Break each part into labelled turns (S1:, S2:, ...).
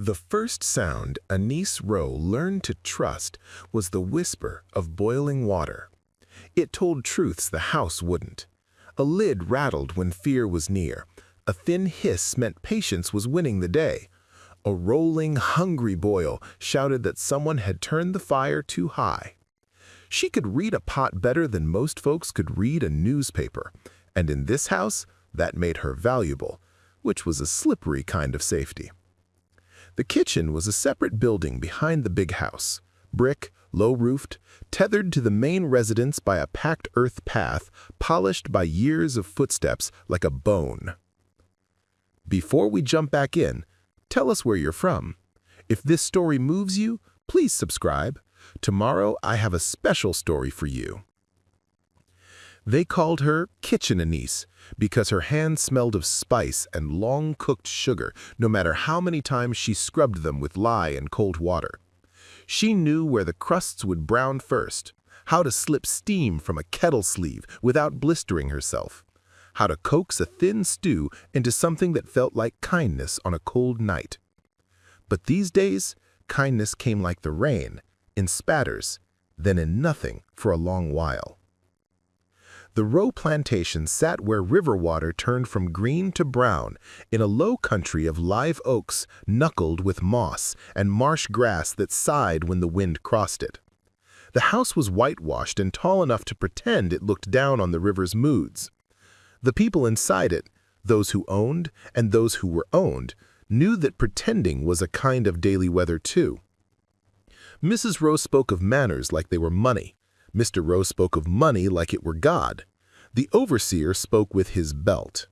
S1: The first sound Anise Rowe learned to trust was the whisper of boiling water. It told truths the house wouldn't. A lid rattled when fear was near. A thin hiss meant patience was winning the day. A rolling, hungry boil shouted that someone had turned the fire too high. She could read a pot better than most folks could read a newspaper, and in this house, that made her valuable, which was a slippery kind of safety. The kitchen was a separate building behind the big house, brick, low-roofed, tethered to the main residence by a packed earth path polished by years of footsteps like a bone. Before we jump back in, tell us where you're from. If this story moves you, please subscribe. Tomorrow I have a special story for you. They called her Kitchen Anise because her hands smelled of spice and long-cooked sugar, no matter how many times she scrubbed them with lye and cold water. She knew where the crusts would brown first, how to slip steam from a kettle sleeve without blistering herself, how to coax a thin stew into something that felt like kindness on a cold night. But these days, kindness came like the rain, in spatters, then in nothing for a long while. The Rowe plantation sat where river water turned from green to brown in a low country of live oaks knuckled with moss and marsh grass that sighed when the wind crossed it. The house was whitewashed and tall enough to pretend it looked down on the river's moods. The people inside it, those who owned and those who were owned, knew that pretending was a kind of daily weather too. Mrs. Rowe spoke of manners like they were money. Mr. Rowe spoke of money like it were God. The overseer spoke with his belt.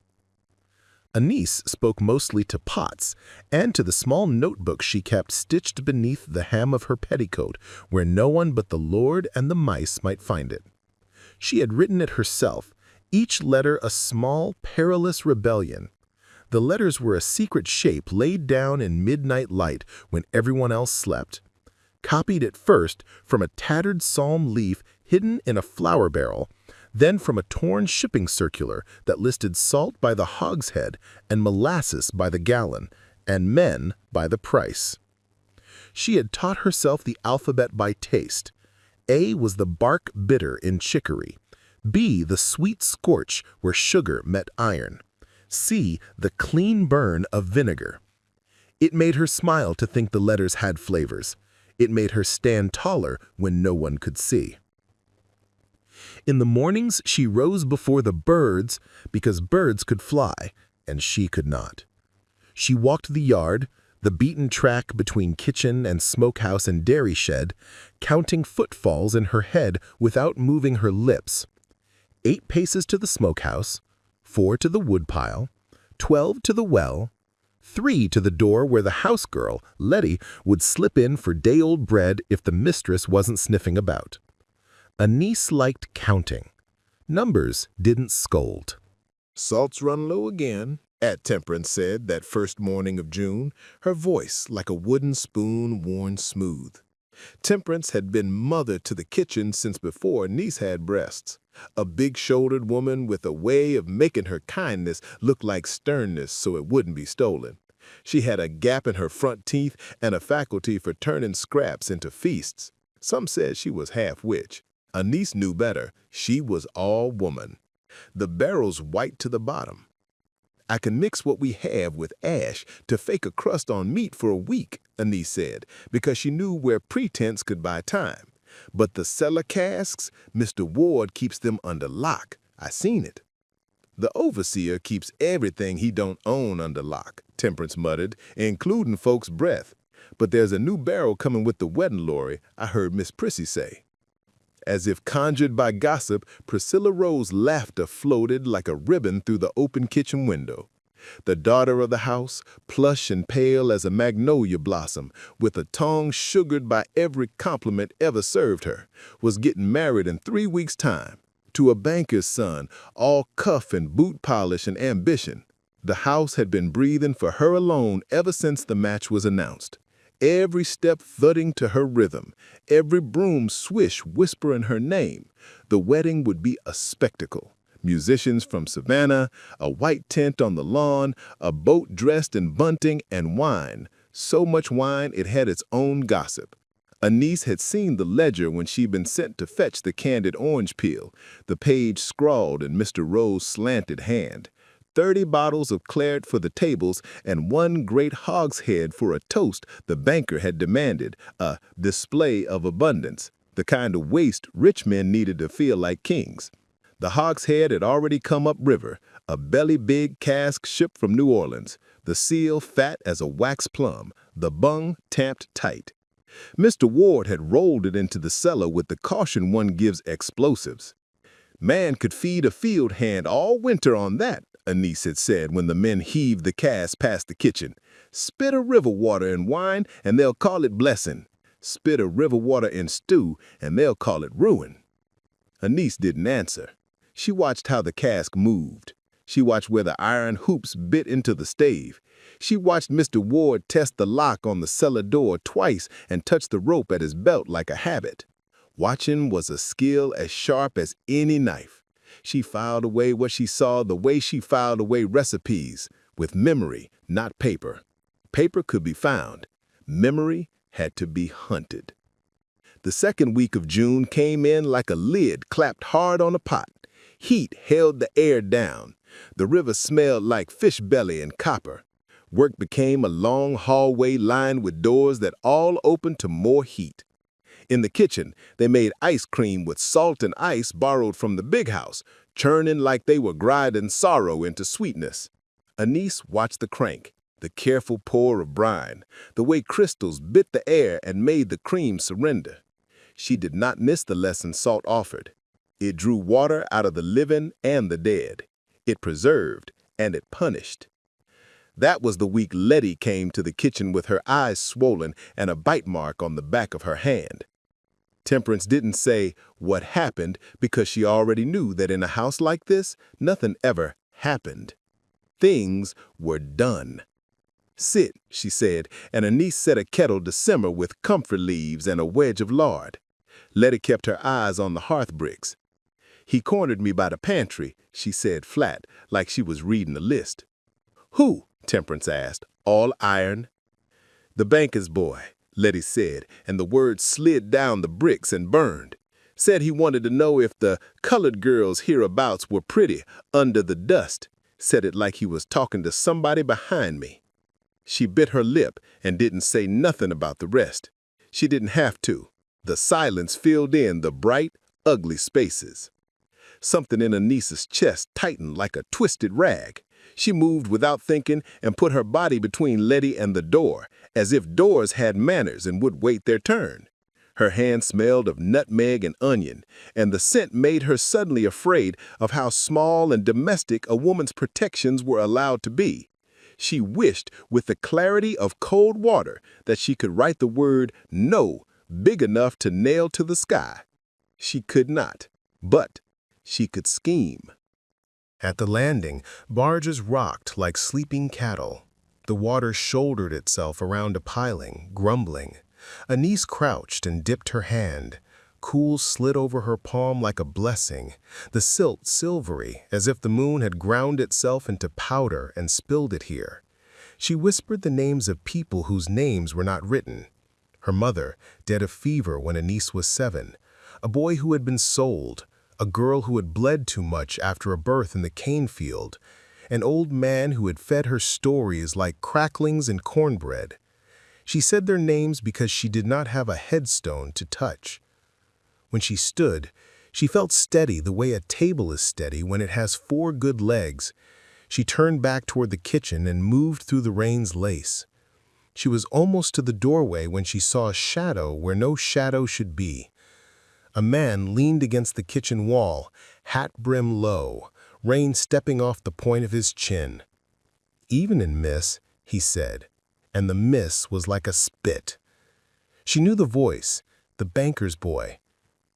S1: Anise spoke mostly to pots and to the small notebook she kept stitched beneath the hem of her petticoat, where no one but the Lord and the mice might find it. She had written it herself, each letter a small, perilous rebellion. The letters were a secret shape laid down in midnight light when everyone else slept. Copied at first from a tattered psalm leaf hidden in a flour barrel, then from a torn shipping circular that listed salt by the hogshead and molasses by the gallon, and men by the price. She had taught herself the alphabet by taste. A was the bark bitter in chicory, B the sweet scorch where sugar met iron, C the clean burn of vinegar. It made her smile to think the letters had flavors. It made her stand taller when no one could see. In the mornings, she rose before the birds because birds could fly, and she could not. She walked the yard, the beaten track between kitchen and smokehouse and dairy shed, counting footfalls in her head without moving her lips. 8 paces to the smokehouse, 4 to the woodpile, 12 to the well, 3 to the door where the house girl, Letty, would slip in for day-old bread if the mistress wasn't sniffing about. Anise liked counting. Numbers didn't scold.
S2: "Salt's run low again," Aunt Temperance said that first morning of June, her voice like a wooden spoon worn smooth. Temperance had been mother to the kitchen since before Anise had breasts. A big-shouldered woman with a way of making her kindness look like sternness so it wouldn't be stolen. She had a gap in her front teeth and a faculty for turning scraps into feasts. Some said she was half witch. Anise knew better. She was all woman. The barrel's white to the bottom. "I can mix what we have with ash to fake a crust on meat for a week," Anise said, because she knew where pretense could buy time. "But the cellar casks, Mr. Ward keeps them under lock. I seen it." "The overseer keeps everything he don't own under lock," Temperance muttered, "including folks' breath. But there's a new barrel coming with the wedding lorry, I heard Miss Prissy say." As if conjured by gossip, Priscilla Rowe's laughter floated like a ribbon through the open kitchen window. The daughter of the house, plush and pale as a magnolia blossom, with a tongue sugared by every compliment ever served her, was getting married in 3 weeks' time, to a banker's son, all cuff and boot polish and ambition. The house had been breathing for her alone ever since the match was announced. Every step thudding to her rhythm, every broom swish whispering her name. The wedding would be a spectacle. Musicians from Savannah, a white tent on the lawn, a boat dressed in bunting and wine, So much wine it had its own gossip. Anise had seen the ledger when she'd been sent to fetch the candied orange peel, the page scrawled in Mr. Rowe's slanted hand. 30 bottles of claret for the tables and one great hogshead for a toast the banker had demanded, a display of abundance, the kind of waste rich men needed to feel like kings. The hogshead had already come up river, a belly-big cask shipped from New Orleans, the seal fat as a wax plum, the bung tamped tight. Mr. Ward had rolled it into the cellar with the caution one gives explosives. Man could feed a field hand all winter on that, Anise had said when the men heaved the cask past the kitchen. Spit a river water in wine and they'll call it blessing. Spit a river water in stew and they'll call it ruin. Anise didn't answer. She watched how the cask moved. She watched where the iron hoops bit into the stave. She watched Mr. Ward test the lock on the cellar door twice and touch the rope at his belt like a habit. Watching was a skill as sharp as any knife. She filed away what she saw the way she filed away recipes, with memory, not paper. Paper could be found. Memory had to be hunted. The second week of June came in like a lid clapped hard on a pot. Heat held the air down. The river smelled like fish belly and copper. Work became a long hallway lined with doors that all opened to more heat. In the kitchen, they made ice cream with salt and ice borrowed from the big house, churning like they were grinding sorrow into sweetness. Anise watched the crank, the careful pour of brine, the way crystals bit the air and made the cream surrender. She did not miss the lesson salt offered. It drew water out of the living and the dead. It preserved and it punished. That was the week Letty came to the kitchen with her eyes swollen and a bite mark on the back of her hand. Temperance didn't say what happened because she already knew that in a house like this, nothing ever happened. Things were done. Sit, she said, and Anise set a kettle to simmer with comfort leaves and a wedge of lard. Letty kept her eyes on the hearth bricks. He cornered me by the pantry, she said flat, like she was reading a list. Who? Temperance asked. All iron? The banker's boy, Letty said, and the words slid down the bricks and burned. Said he wanted to know if the colored girls hereabouts were pretty under the dust. Said it like he was talking to somebody behind me. She bit her lip and didn't say nothing about the rest. She didn't have to. The silence filled in the bright, ugly spaces. Something in Anise's chest tightened like a twisted rag. She moved without thinking and put her body between Letty and the door, as if doors had manners and would wait their turn. Her hand smelled of nutmeg and onion, and the scent made her suddenly afraid of how small and domestic a woman's protections were allowed to be. She wished, with the clarity of cold water, that she could write the word no big enough to nail to the sky. She could not, but she could scheme.
S1: At the landing, barges rocked like sleeping cattle. The water shouldered itself around a piling, grumbling. Anise crouched and dipped her hand. Cool slid over her palm like a blessing, the silt silvery, as if the moon had ground itself into powder and spilled it here. She whispered the names of people whose names were not written. Her mother, dead of fever when Anise was 7. A boy who had been sold. A girl who had bled too much after a birth in the cane field, an old man who had fed her stories like cracklings and cornbread. She said their names because she did not have a headstone to touch. When she stood, she felt steady the way a table is steady when it has 4 good legs. She turned back toward the kitchen and moved through the rain's lace. She was almost to the doorway when she saw a shadow where no shadow should be. A man leaned against the kitchen wall, hat brim low, rain stepping off the point of his chin. "Evenin', miss," he said, and the miss was like a spit. She knew the voice, the banker's boy.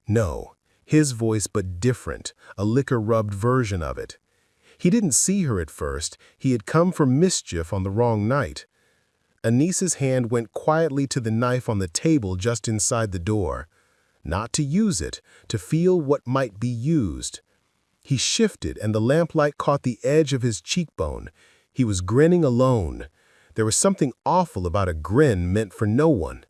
S1: No, his voice but different, a liquor-rubbed version of it. He didn't see her at first. He had come for mischief on the wrong night. Anise's hand went quietly to the knife on the table just inside the door. Not to use it, to feel what might be used. He shifted, and the lamplight caught the edge of his cheekbone. He was grinning alone.
S2: There was something awful about a grin meant for no one.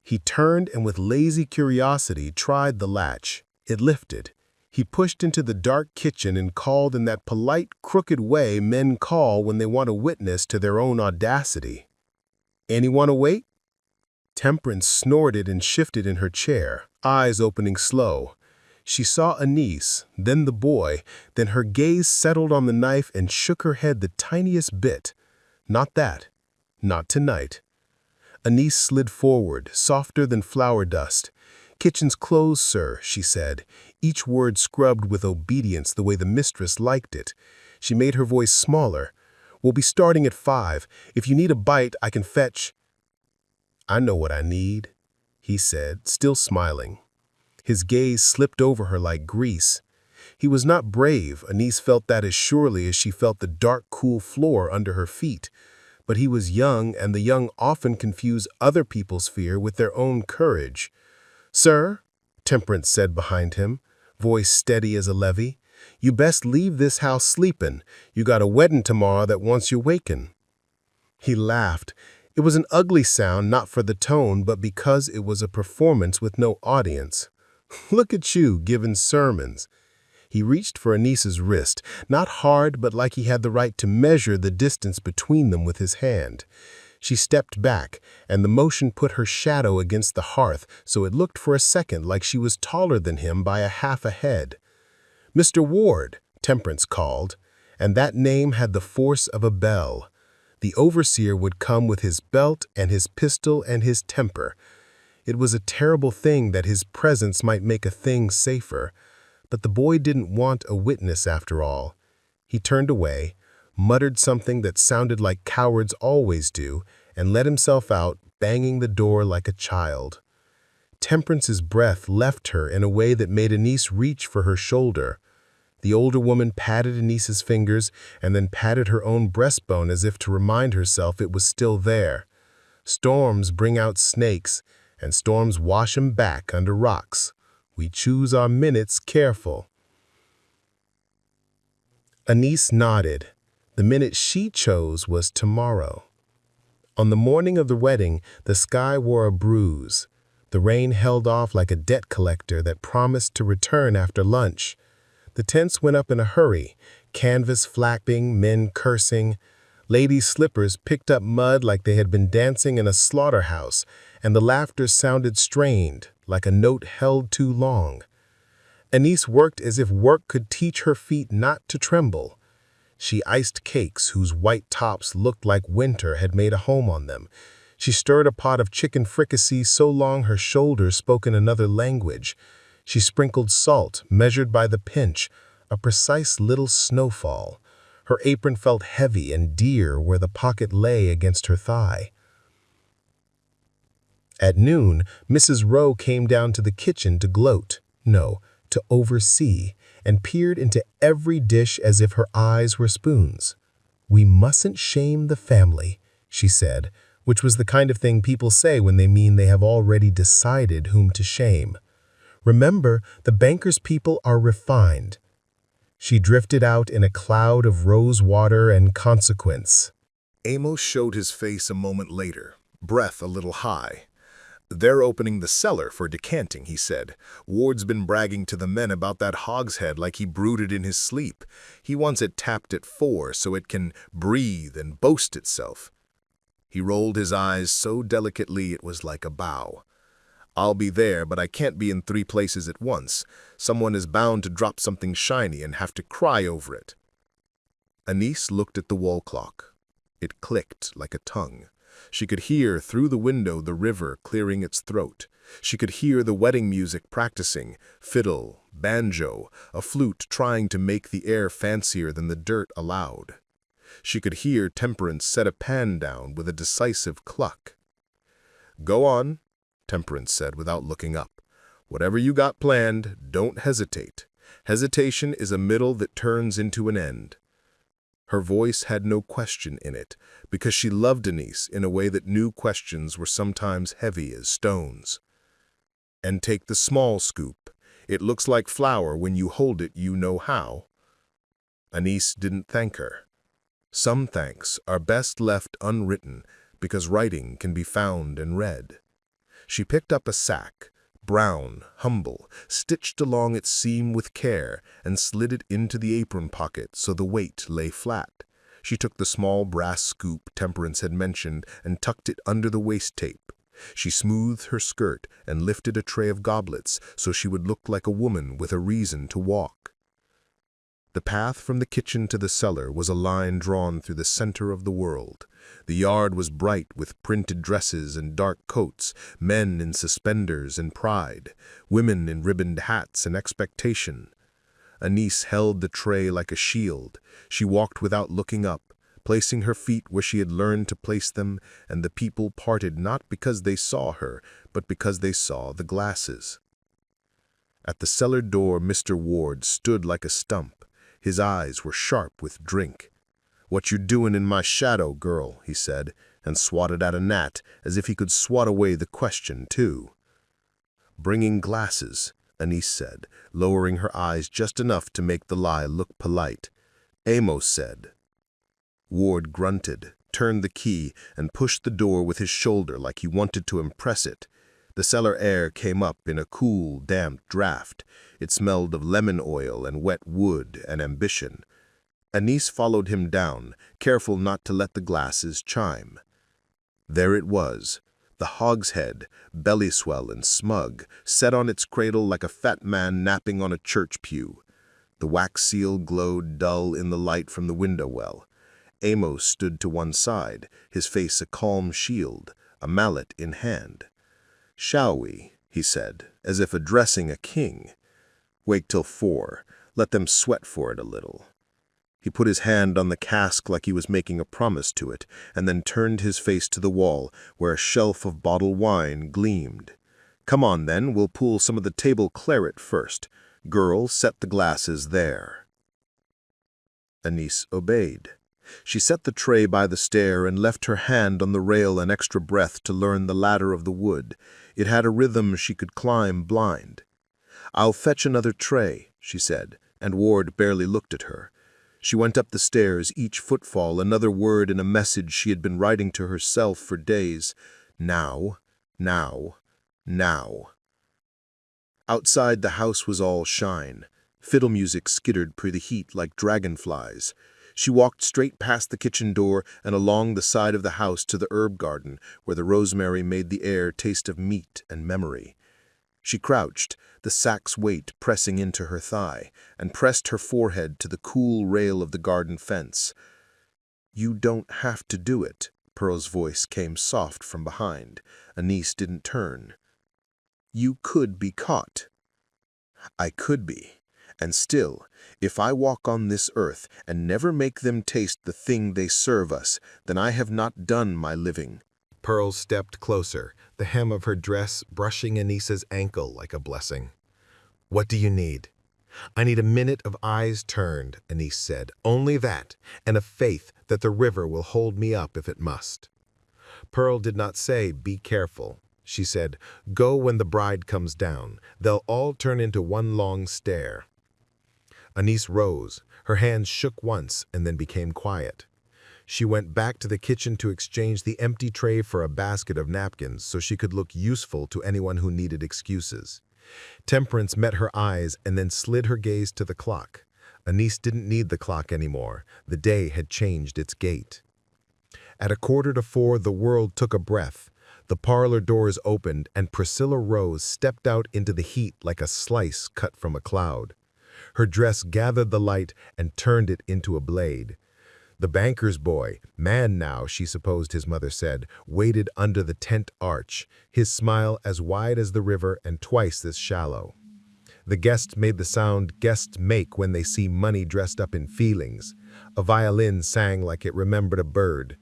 S2: He turned and with lazy curiosity tried the latch. It lifted. He pushed into the dark kitchen and called in that polite, crooked way men call when they want a witness to their own audacity. "Anyone awake?" Temperance snorted and shifted in her chair, eyes opening slow. She saw Anise, then the boy, then her gaze settled on the knife and shook her head the tiniest bit. Not that. Not tonight. Anise slid forward, softer than flour dust. "Kitchen's closed, sir," she said, each word scrubbed with obedience the way the mistress liked it. She made her voice smaller. "We'll be starting at 5. If you need a bite, I can fetch—" "I know what I need," he said, still smiling. His gaze slipped over her like grease. He was not brave, Anise felt that as surely as she felt the dark, cool floor under her feet. But he was young, and the young often confuse other people's fear with their own courage. "Sir," Temperance said behind him, voice steady as a levee, "you best leave this house sleepin'. You got a weddin' tomorrow that wants you wakin'." He laughed. It was an ugly sound, not for the tone, but because it was a performance with no audience. "Look at you, giving sermons." He reached for Anise's wrist, not hard, but like he had the right to measure the distance between them with his hand. She stepped back, and the motion put her shadow against the hearth, so it looked for a second like she was taller than him by a half a head. "Mr. Ward," Temperance called, and that name had the force of a bell. The overseer would come with his belt and his pistol and his temper. It was a terrible thing that his presence might make a thing safer. But the boy didn't want a witness after all. He turned away, muttered something that sounded like cowards always do, and let himself out, banging the door like a child. Temperance's breath left her in a way that made Anise reach for her shoulder. The older woman patted Anise's fingers and then patted her own breastbone as if to remind herself it was still there. Storms bring out snakes, and storms wash 'em back under rocks. We choose our minutes careful. Anise nodded. The minute she chose was tomorrow. On the morning of the wedding, the sky wore a bruise. The rain held off like a debt collector that promised to return after lunch. The tents went up in a hurry, canvas flapping, men cursing. Ladies' slippers picked up mud like they had been dancing in a slaughterhouse, and the laughter sounded strained, like a note held too long. Anise worked as if work could teach her feet not to tremble. She iced cakes whose white tops looked like winter had made a home on them. She stirred a pot of chicken fricassee so long her shoulders spoke in another language. She sprinkled salt, measured by the pinch, a precise little snowfall. Her apron felt heavy and dear where the pocket lay against her thigh. At noon, Mrs. Rowe came down to the kitchen to gloat, no, to oversee, and peered into every dish as if her eyes were spoons. "We mustn't shame the family," she said, which was the kind of thing people say when they mean they have already decided whom to shame. "Remember, the banker's people are refined." She drifted out in a cloud of rose water and consequence.
S1: Amos showed his face a moment later, breath a little high. "They're opening the cellar for decanting," he said. "Ward's been bragging to the men about that hogshead like he brewed it in his sleep. He wants it tapped at 4 so it can breathe and boast itself." He rolled his eyes so delicately it was like a bow. "I'll be there, but I can't be in 3 places at once. Someone is bound to drop something shiny and have to cry over it." Anise looked at the wall clock. It clicked like a tongue. She could hear through the window the river clearing its throat. She could hear the wedding music practicing, fiddle, banjo, a flute trying to make the air fancier than the dirt allowed. She could hear Temperance set a pan down with a decisive cluck. "Go on," Temperance said without looking up. "Whatever you got planned, don't hesitate. Hesitation is a middle that turns into an end." Her voice had no question in it, because she loved Anise in a way that new questions were sometimes heavy as stones. "And take the small scoop. It looks like flour when you hold it, you know how." Anise didn't thank her.
S2: Some thanks are best left unwritten because writing can be found and read. She picked up a sack, brown, humble, stitched along its seam with care, and slid it into the apron pocket so the weight lay flat. She took the small brass scoop Temperance had mentioned and tucked it under the waist tape. She smoothed her skirt and lifted a tray of goblets so she would look like a woman with a reason to walk. The path from the kitchen to the cellar was a line drawn through the center of the world. The yard was bright with printed dresses and dark coats, men in suspenders and pride, women in ribboned hats and expectation. Anise held the tray like a shield. She walked without looking up, placing her feet where she had learned to place them, and the people parted not because they saw her, but because they saw the glasses. At the cellar door, Mr. Ward stood like a stump. His eyes were sharp with drink. "What you doing in my shadow, girl?" he said, and swatted at a gnat, as if he could swat away the question, too. "Bringing glasses," Anise said, lowering her eyes just enough to make the lie look polite. "Amos said." Ward grunted, turned the key, and pushed the door with his shoulder like he wanted to impress it. The cellar air came up in a cool, damp draft. It smelled of lemon oil and wet wood and ambition. Anise followed him down, careful not to let the glasses chime. There it was, the hogshead, belly-swell and smug, set on its cradle like a fat man napping on a church pew. The wax seal glowed dull in the light from the window well. Amos stood to one side, his face a calm shield, a mallet in hand. "Shall we?" he said, as if addressing a king. "Wait till 4. Let them sweat for it a little." He put his hand on the cask like he was making a promise to it, and then turned his face to the wall, where a shelf of bottled wine gleamed. "Come on, then, we'll pool some of the table claret first. Girl, set the glasses there." Anise obeyed. She set the tray by the stair and left her hand on the rail an extra breath to learn the ladder of the wood. It had a rhythm she could climb blind. "I'll fetch another tray," she said, and Ward barely looked at her. She went up the stairs, each footfall another word in a message she had been writing to herself for days. Now, now, now. Outside the house was all shine. Fiddle music skittered through the heat like dragonflies. She walked straight past the kitchen door and along the side of the house to the herb garden, where the rosemary made the air taste of meat and memory. She crouched, the sack's weight pressing into her thigh, and pressed her forehead to the cool rail of the garden fence. "You don't have to do it," Pearl's voice came soft from behind. Anise didn't turn. "You could be caught." "I could be. And still, if I walk on this earth and never make them taste the thing they serve us, then I have not done my living." Pearl stepped closer, the hem of her dress brushing Anise's ankle like a blessing. "What do you need?" "I need a minute of eyes turned," Anise said. "Only that, and a faith that the river will hold me up if it must." Pearl did not say, "Be careful." She said, "Go when the bride comes down. They'll all turn into one long stare." Anise rose. Her hands shook once and then became quiet. She went back to the kitchen to exchange the empty tray for a basket of napkins so she could look useful to anyone who needed excuses. Temperance met her eyes and then slid her gaze to the clock. Anise didn't need the clock anymore. The day had changed its gait. At 3:45, the world took a breath. The parlor doors opened and Priscilla Rose stepped out into the heat like a slice cut from a cloud. Her dress gathered the light and turned it into a blade. The banker's boy, man now, she supposed his mother said, waited under the tent arch, his smile as wide as the river and twice as shallow. The guests made the sound guests make when they see money dressed up in feelings. A violin sang like it remembered a bird.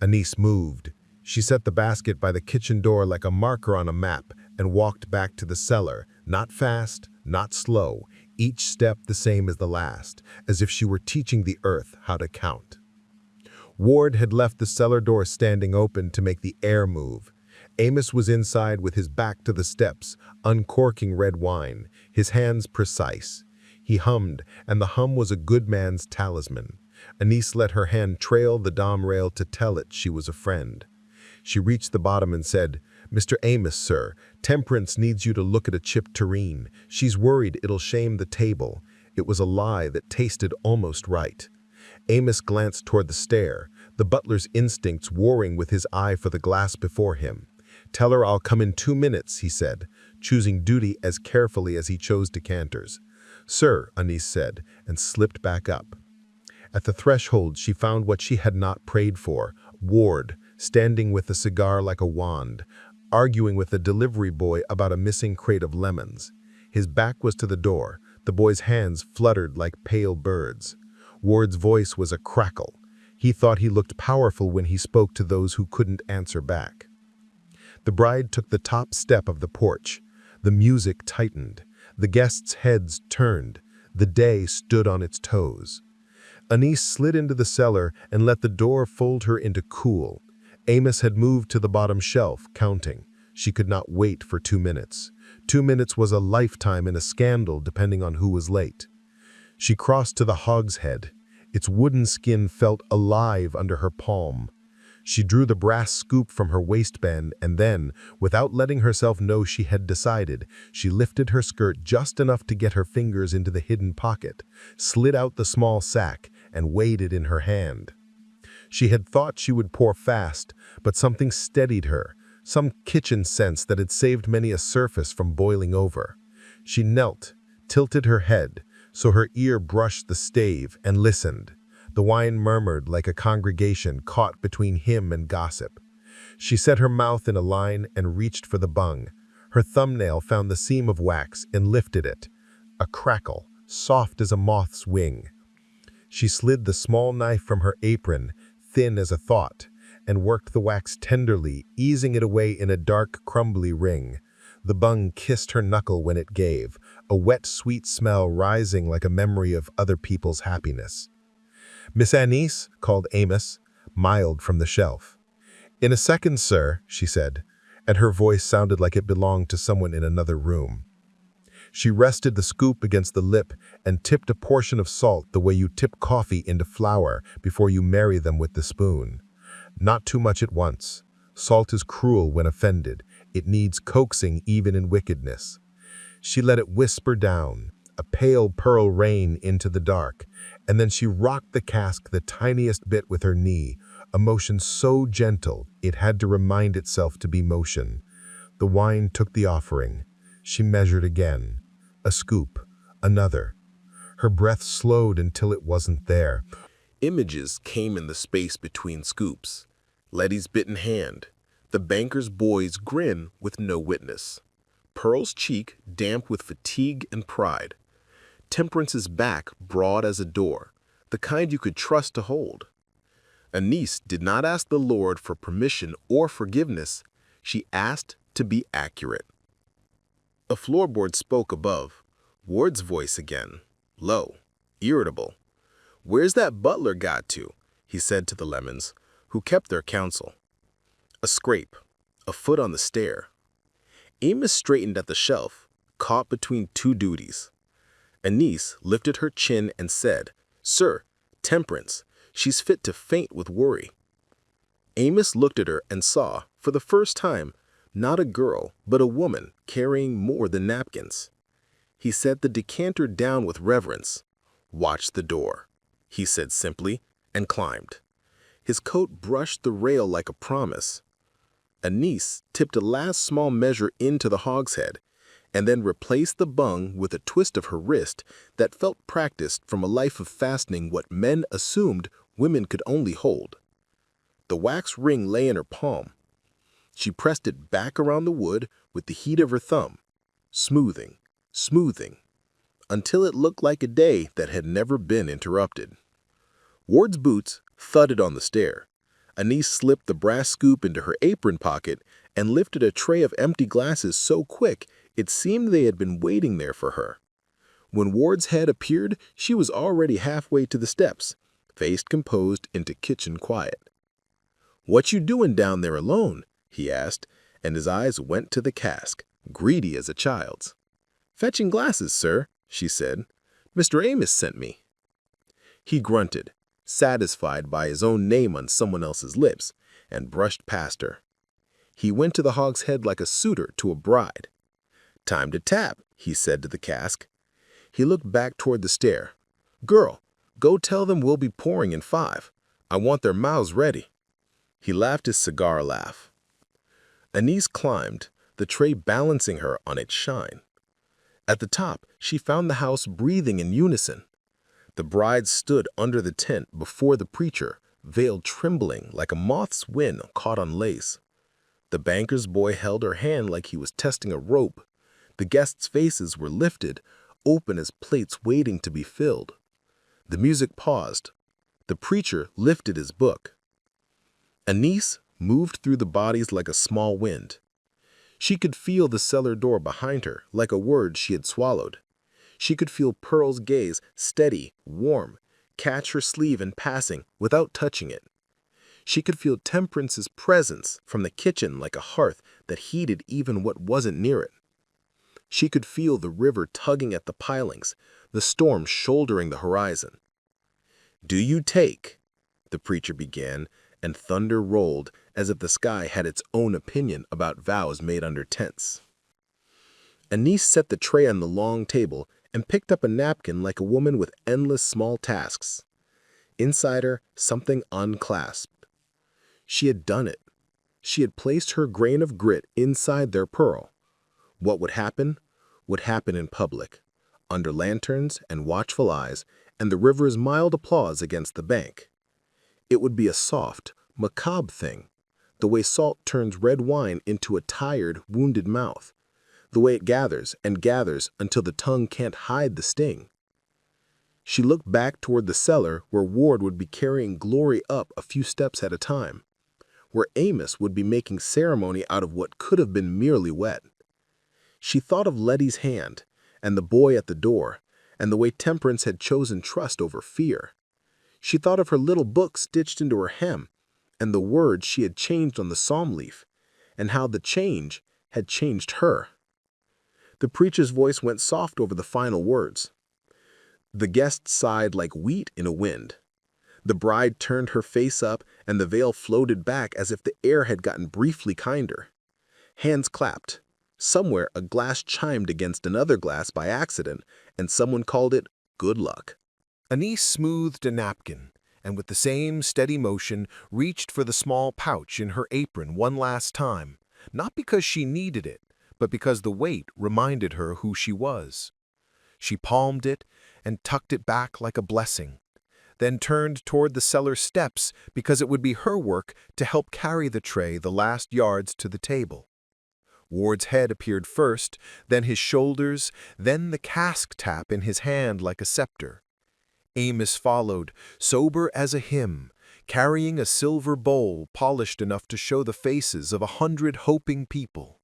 S2: Anise moved. She set the basket by the kitchen door like a marker on a map and walked back to the cellar, not fast, not slow, each step the same as the last, as if she were teaching the earth how to count. Ward had left the cellar door standing open to make the air move. Amos was inside with his back to the steps, uncorking red wine, his hands precise. He hummed, and the hum was a good man's talisman.
S3: Anise let her hand trail the dom rail to tell it she was a friend. She reached the bottom and said, "Mr. Amos, sir, Temperance needs you to look at a chipped tureen. She's worried it'll shame the table." It was a lie that tasted almost right. Amos glanced toward the stair, the butler's instincts warring with his eye for the glass before him. "Tell her I'll come in 2 minutes," he said, choosing duty as carefully as he chose decanters. "Sir," Anise said, and slipped back up. At the threshold, she found what she had not prayed for, Ward, standing with a cigar like a wand, arguing with a delivery boy about a missing crate of lemons. His back was to the door. The boy's hands fluttered like pale birds. Ward's voice was a crackle. He thought he looked powerful when he spoke to those who couldn't answer back. The bride took the top step of the porch. The music tightened. The guests' heads turned. The day stood on its toes. Anise slid into the cellar and let the door fold her into cool. Amos had moved to the bottom shelf, counting. She could not wait for 2 minutes. 2 minutes was a lifetime in a scandal, depending on who was late. She crossed to the hogshead. Its wooden skin felt alive under her palm. She drew the brass scoop from her waistband and then, without letting herself know she had decided, she lifted her skirt just enough to get her fingers into the hidden pocket, slid out the small sack, and weighed it in her hand. She had thought she would pour fast, but something steadied her, some kitchen sense that had saved many a surface from boiling over. She knelt, tilted her head, so her ear brushed the stave, and listened. The wine murmured like a congregation caught between hymn and gossip. She set her mouth in a line and reached for the bung. Her thumbnail found the seam of wax and lifted it. A crackle, soft as a moth's wing. She slid the small knife from her apron, thin as a thought, and worked the wax tenderly, easing it away in a dark, crumbly ring. The bung kissed her knuckle when it gave, a wet, sweet smell rising like a memory of other people's happiness. "Miss Anise," called Amos, mild from the shelf. "In a second, sir," she said, and her voice sounded like it belonged to someone in another room. She rested the scoop against the lip and tipped a portion of salt the way you tip coffee into flour before you marry them with the spoon. Not too much at once. Salt is cruel when offended. It needs coaxing even in wickedness. She let it whisper down, a pale pearl rain into the dark, and then she rocked the cask the tiniest bit with her knee, a motion so gentle it had to remind itself to be motion. The wine took the offering. She measured again. A scoop, another. Her breath slowed until it wasn't there.
S1: Images came in the space between scoops. Letty's bitten hand, the banker's boy's grin with no witness, Pearl's cheek damp with fatigue and pride, Temperance's back broad as a door, the kind you could trust to hold. Anise did not ask the Lord for permission or forgiveness. She asked to be accurate. A floorboard spoke above, Ward's voice again, low, irritable. "Where's that butler got to?" he said to the lemons, who kept their counsel. A scrape, a foot on the stair. Amos straightened at the shelf, caught between two duties. Anise lifted her chin and said, "Sir, Temperance, she's fit to faint with worry." Amos looked at her and saw, for the first time, not a girl, but a woman carrying more than napkins. He set the decanter down with reverence. "Watch the door," he said simply, and climbed. His coat brushed the rail like a promise. Anise tipped a last small measure into the hogshead, and then replaced the bung with a twist of her wrist that felt practiced from a life of fastening what men assumed women could only hold. The wax ring lay in her palm. She pressed it back around the wood with the heat of her thumb, smoothing, smoothing, until it looked like a day that had never been interrupted. Ward's boots thudded on the stair. Anise slipped the brass scoop into her apron pocket and lifted a tray of empty glasses so quick it seemed they had been waiting there for her. When Ward's head appeared, she was already halfway to the steps, face composed into kitchen quiet. "What you doing down there alone?" he asked, and his eyes went to the cask, greedy as a child's. "Fetching glasses, sir," she said. "Mr. Amos sent me." He grunted,
S2: satisfied by his own name on someone else's lips, and brushed past her. He went to the hogshead like a suitor to a bride. "Time to tap," he said to the cask. He looked back toward the stair. "Girl, go tell them we'll be pouring in 5. I want their mouths ready." He laughed his cigar laugh. Anise climbed, the tray balancing her on its shine. At the top, she found the house breathing in unison. The bride stood under the tent before the preacher, veil trembling like a moth's wing caught on lace. The banker's boy held her hand like he was testing a rope. The guests' faces were lifted, open as plates waiting to be filled. The music paused. The preacher lifted his book. Anise moved through the bodies like a small wind. She could feel the cellar door behind her like a word she had swallowed. She could feel Pearl's gaze, steady, warm, catch her sleeve in passing without touching it. She could feel Temperance's presence from the kitchen like a hearth that heated even what wasn't near it. She could feel the river tugging at the pilings, the storm shouldering the horizon. "Do you take?" the preacher began, and thunder rolled as if the sky had its own opinion about vows made under tents. Anise set the tray on the long table and picked up a napkin like a woman with endless small tasks. Inside her, something unclasped. She had done it. She had placed her grain of grit inside their pearl. What would happen in public, under lanterns and watchful eyes, and the river's mild applause against the bank. It would be a soft, macabre thing, the way salt turns red wine into a tired, wounded mouth, the way it gathers and gathers until the tongue can't hide the sting. She looked back toward the cellar where Ward would be carrying Glory up a few steps at a time, where Amos would be making ceremony out of what could have been merely wet. She thought of Letty's hand, and the boy at the door, and the way Temperance had chosen trust over fear. She thought of her little book stitched into her hem, and the words she had changed on the psalm leaf, and how the change had changed her. The preacher's voice went soft over the final words. The guests sighed like wheat in a wind. The bride turned her face up, and the veil floated back as if the air had gotten briefly kinder. Hands clapped. Somewhere a glass chimed against another glass by accident, and someone called it good luck.
S1: Anise smoothed a napkin, and with the same steady motion reached for the small pouch in her apron one last time, not because she needed it, but because the weight reminded her who she was. She palmed it and tucked it back like a blessing, then turned toward the cellar steps because it would be her work to help carry the tray the last yards to the table. Ward's head appeared first, then his shoulders, then the cask tap in his hand like a scepter. Amos followed, sober as a hymn, carrying a silver bowl polished enough to show the faces of 100 hoping people.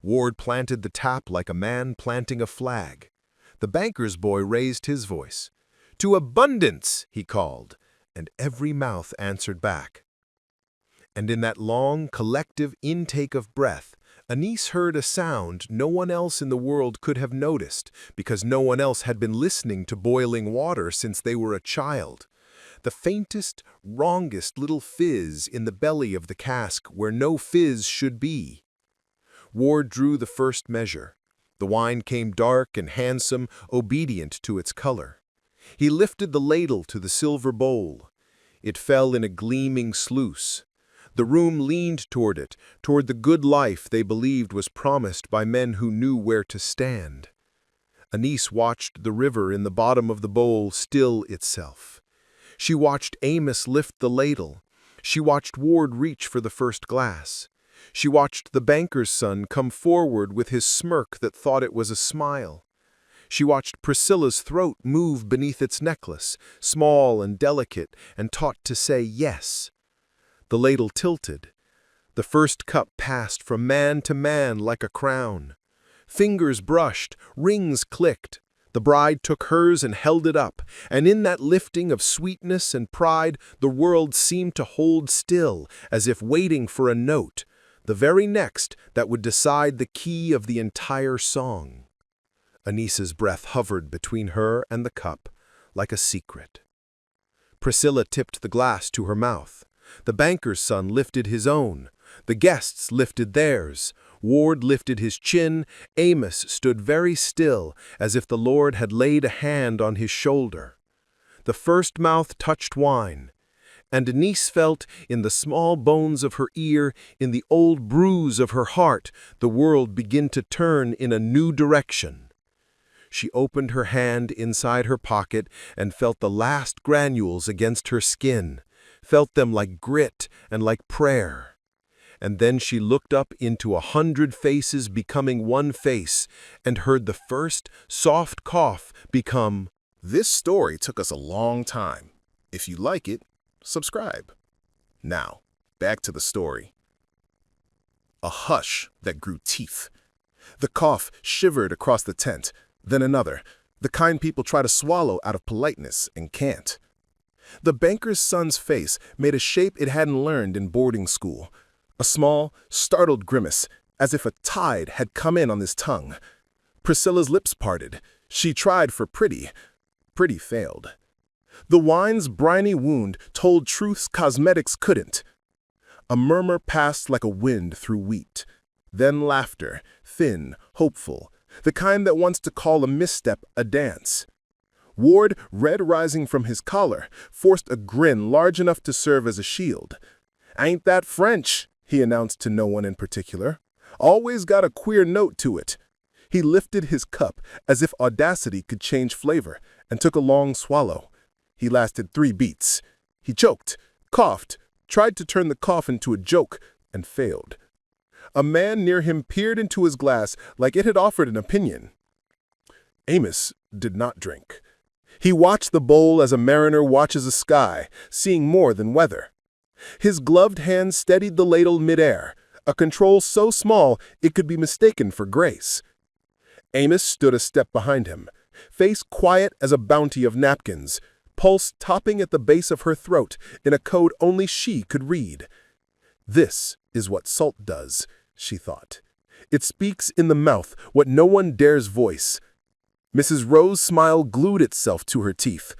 S1: Ward planted the tap like a man planting a flag. The banker's boy raised his voice. "To abundance!" he called, and every mouth answered back. And in that long, collective intake of breath, Anise heard a sound no one else in the world could have noticed because no one else had been listening to boiling water since they were a child. The faintest, wrongest little fizz in the belly of the cask where no fizz should be. Ward drew the first measure. The wine came dark and handsome, obedient to its color. He lifted the ladle to the silver bowl. It fell in a gleaming sluice. The room leaned toward it, toward the good life they believed was promised by men who knew where to stand. Anise watched the river in the bottom of the bowl still itself. She watched Amos lift the ladle. She watched Ward reach for the first glass. She watched the banker's son come forward with his smirk that thought it was a smile. She watched Priscilla's throat move beneath its necklace, small and delicate, and taught to say yes. The ladle tilted. The first cup passed from man to man like a crown. Fingers brushed, rings clicked. The bride took hers and held it up, and in that lifting of sweetness and pride, the world seemed to hold still, as if waiting for a note, the very next that would decide the key of the entire song. Anise's breath hovered between her and the cup, like a secret.
S3: Priscilla tipped the glass to her mouth. The banker's son lifted his own. The guests lifted theirs. Ward lifted his chin. Amos stood very still, as if the Lord had laid a hand on his shoulder. The first mouth touched wine, and Denise felt, in the small bones of her ear, in the old bruise of her heart, the world begin to turn in a new direction. She opened her hand inside her pocket and felt the last granules against her skin, felt them like grit and like prayer. And then she looked up into 100 faces becoming one face and heard the first soft cough become,
S1: This story took us a long time. If you like it, subscribe. Now, back to the story. A hush that grew teeth. The cough shivered across the tent, then another, the kind people try to swallow out of politeness and can't. The banker's son's face made a shape it hadn't learned in boarding school. A small, startled grimace, as if a tide had come in on his tongue. Priscilla's lips parted. She tried for pretty. Pretty failed. The wine's briny wound told truths cosmetics couldn't. A murmur passed like a wind through wheat. Then laughter, thin, hopeful, the kind that wants to call a misstep a dance. Ward, red rising from his collar, forced a grin large enough to serve as a shield. "Ain't that French?" he announced to no one in particular. "Always got a queer note to it." He lifted his cup as if audacity could change flavor and took a long swallow. He lasted 3 beats. He choked, coughed, tried to turn the cough into a joke, and failed. A man near him peered into his glass like it had offered an opinion. Amos did not drink. He watched the bowl as a mariner watches a sky, seeing more than weather. His gloved hand steadied the ladle midair, a control so small it could be mistaken for grace. Amos stood a step behind him, face quiet as a bounty of napkins, pulse topping at the base of her throat in a code only she could read. This is what salt does, she thought. It speaks in the mouth what no one dares voice. Mrs. Rowe's smile glued itself to her teeth.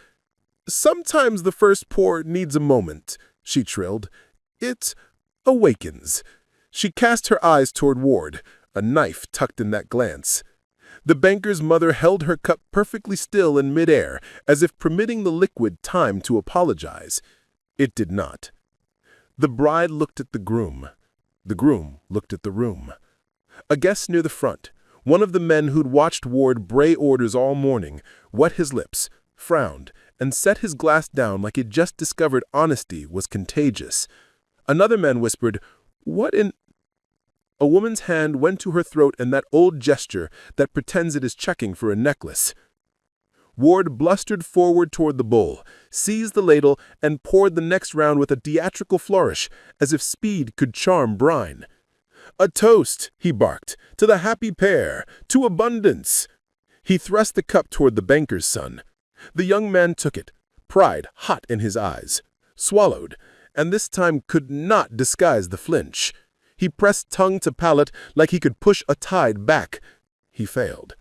S1: "Sometimes the first pour needs a moment," she trilled. "It awakens." She cast her eyes toward Ward, a knife tucked in that glance. The banker's mother held her cup perfectly still in midair, as if permitting the liquid time to apologize. It did not. The bride looked at the groom. The groom looked at the room. A guest near the front, one of the men who'd watched Ward bray orders all morning, wet his lips, frowned, and set his glass down like he'd just discovered honesty was contagious. Another man whispered, "What in—" A woman's hand went to her throat in that old gesture that pretends it is checking for a necklace. Ward blustered forward toward the bowl, seized the ladle, and poured the next round with a theatrical flourish, as if speed could charm brine. "A toast," he barked, "to the happy pair, to abundance." He thrust the cup toward the banker's son. The young man took it, pride hot in his eyes, swallowed, and this time could not disguise the flinch. He pressed tongue to palate like he could push a tide back. He failed.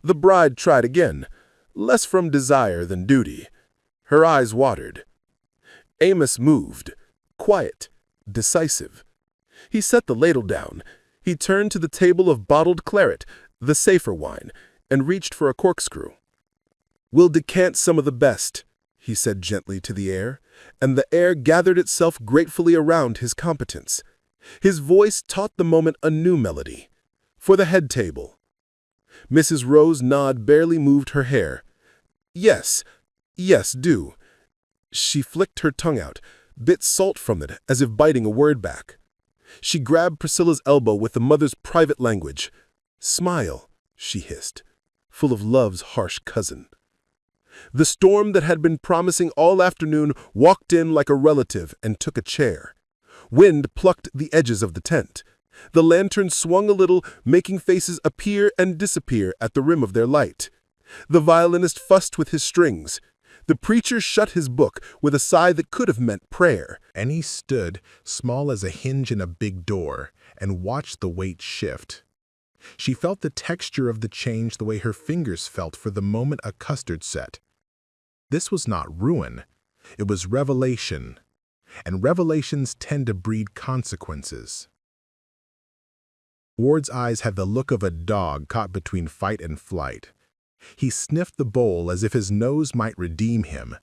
S1: The bride tried again, less from desire than duty. Her eyes watered. Amos moved, quiet, decisive. He set the ladle down. He turned to the table of bottled claret, the safer wine, and reached for a corkscrew. "We'll decant some of the best," he said gently to the air, and the air gathered itself gratefully around his competence. His voice taught the moment a new melody. "For the head table." Mrs. Rowe's nod barely moved her hair. "Yes, yes, do." She flicked her tongue out, bit salt from it as if biting a word back. She grabbed Priscilla's elbow with the mother's private language. "Smile," she hissed, full of love's harsh cousin. The storm that had been promising all afternoon walked in like a relative and took a chair. Wind plucked the edges of the tent. The lantern swung a little, making faces appear and disappear at the rim of their light. The violinist fussed with his strings. The preacher shut his book with a sigh that could have meant prayer.
S2: And he stood, small as a hinge in a big door, and watched the weight shift. She felt the texture of the change the way her fingers felt for the moment a custard set. This was not ruin.
S1: It was revelation, and revelations tend to breed consequences. Ward's eyes had the look of a dog caught between fight and flight. He sniffed the bowl as if his nose might redeem him,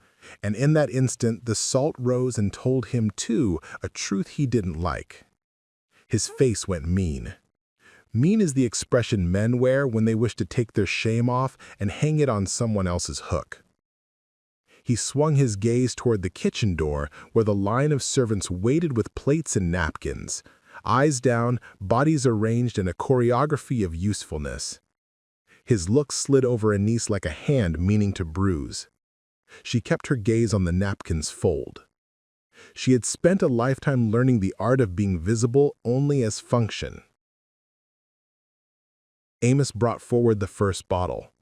S1: and in that instant the salt rose and told him, too, a truth he didn't like. His face went mean. Mean is the expression men wear when they wish to take their shame off and hang it on someone else's hook. He swung his gaze toward the kitchen door where the line of servants waited with plates and napkins, eyes down, bodies arranged in a choreography of usefulness. His look slid over Anise like a hand meaning to bruise. She kept her gaze on the napkin's fold. She had spent a lifetime learning the art of being visible only as function. Amos brought forward the first bottle.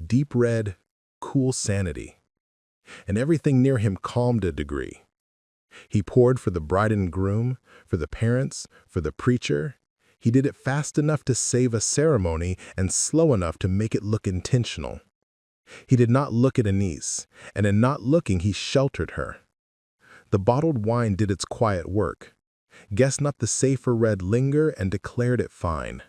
S1: Deep red, cool sanity. And everything near him calmed a degree. He poured for the bride and groom, for the parents, for the preacher. He did it fast enough to save a ceremony and slow enough to make it look intentional. He did not look at Anise, and in not looking he sheltered her. The bottled wine did its quiet work. Guessed not the safer red linger and declared it fine.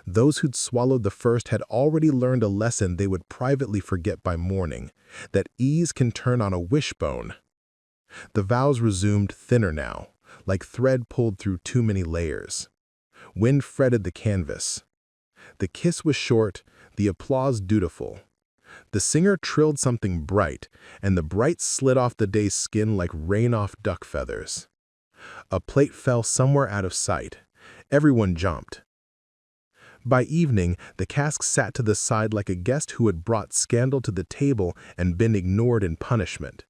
S1: Those who'd swallowed the first had already learned a lesson they would privately forget by morning, that ease can turn on a wishbone. The vows resumed thinner now, like thread pulled through too many layers. Wind fretted the canvas. The kiss was short, the applause dutiful. The singer trilled something bright, and the bright slid off the day's skin like rain off duck feathers. A plate fell somewhere out of sight. Everyone jumped. By evening, the cask sat to the side like a guest who had brought scandal to the table and been ignored in punishment.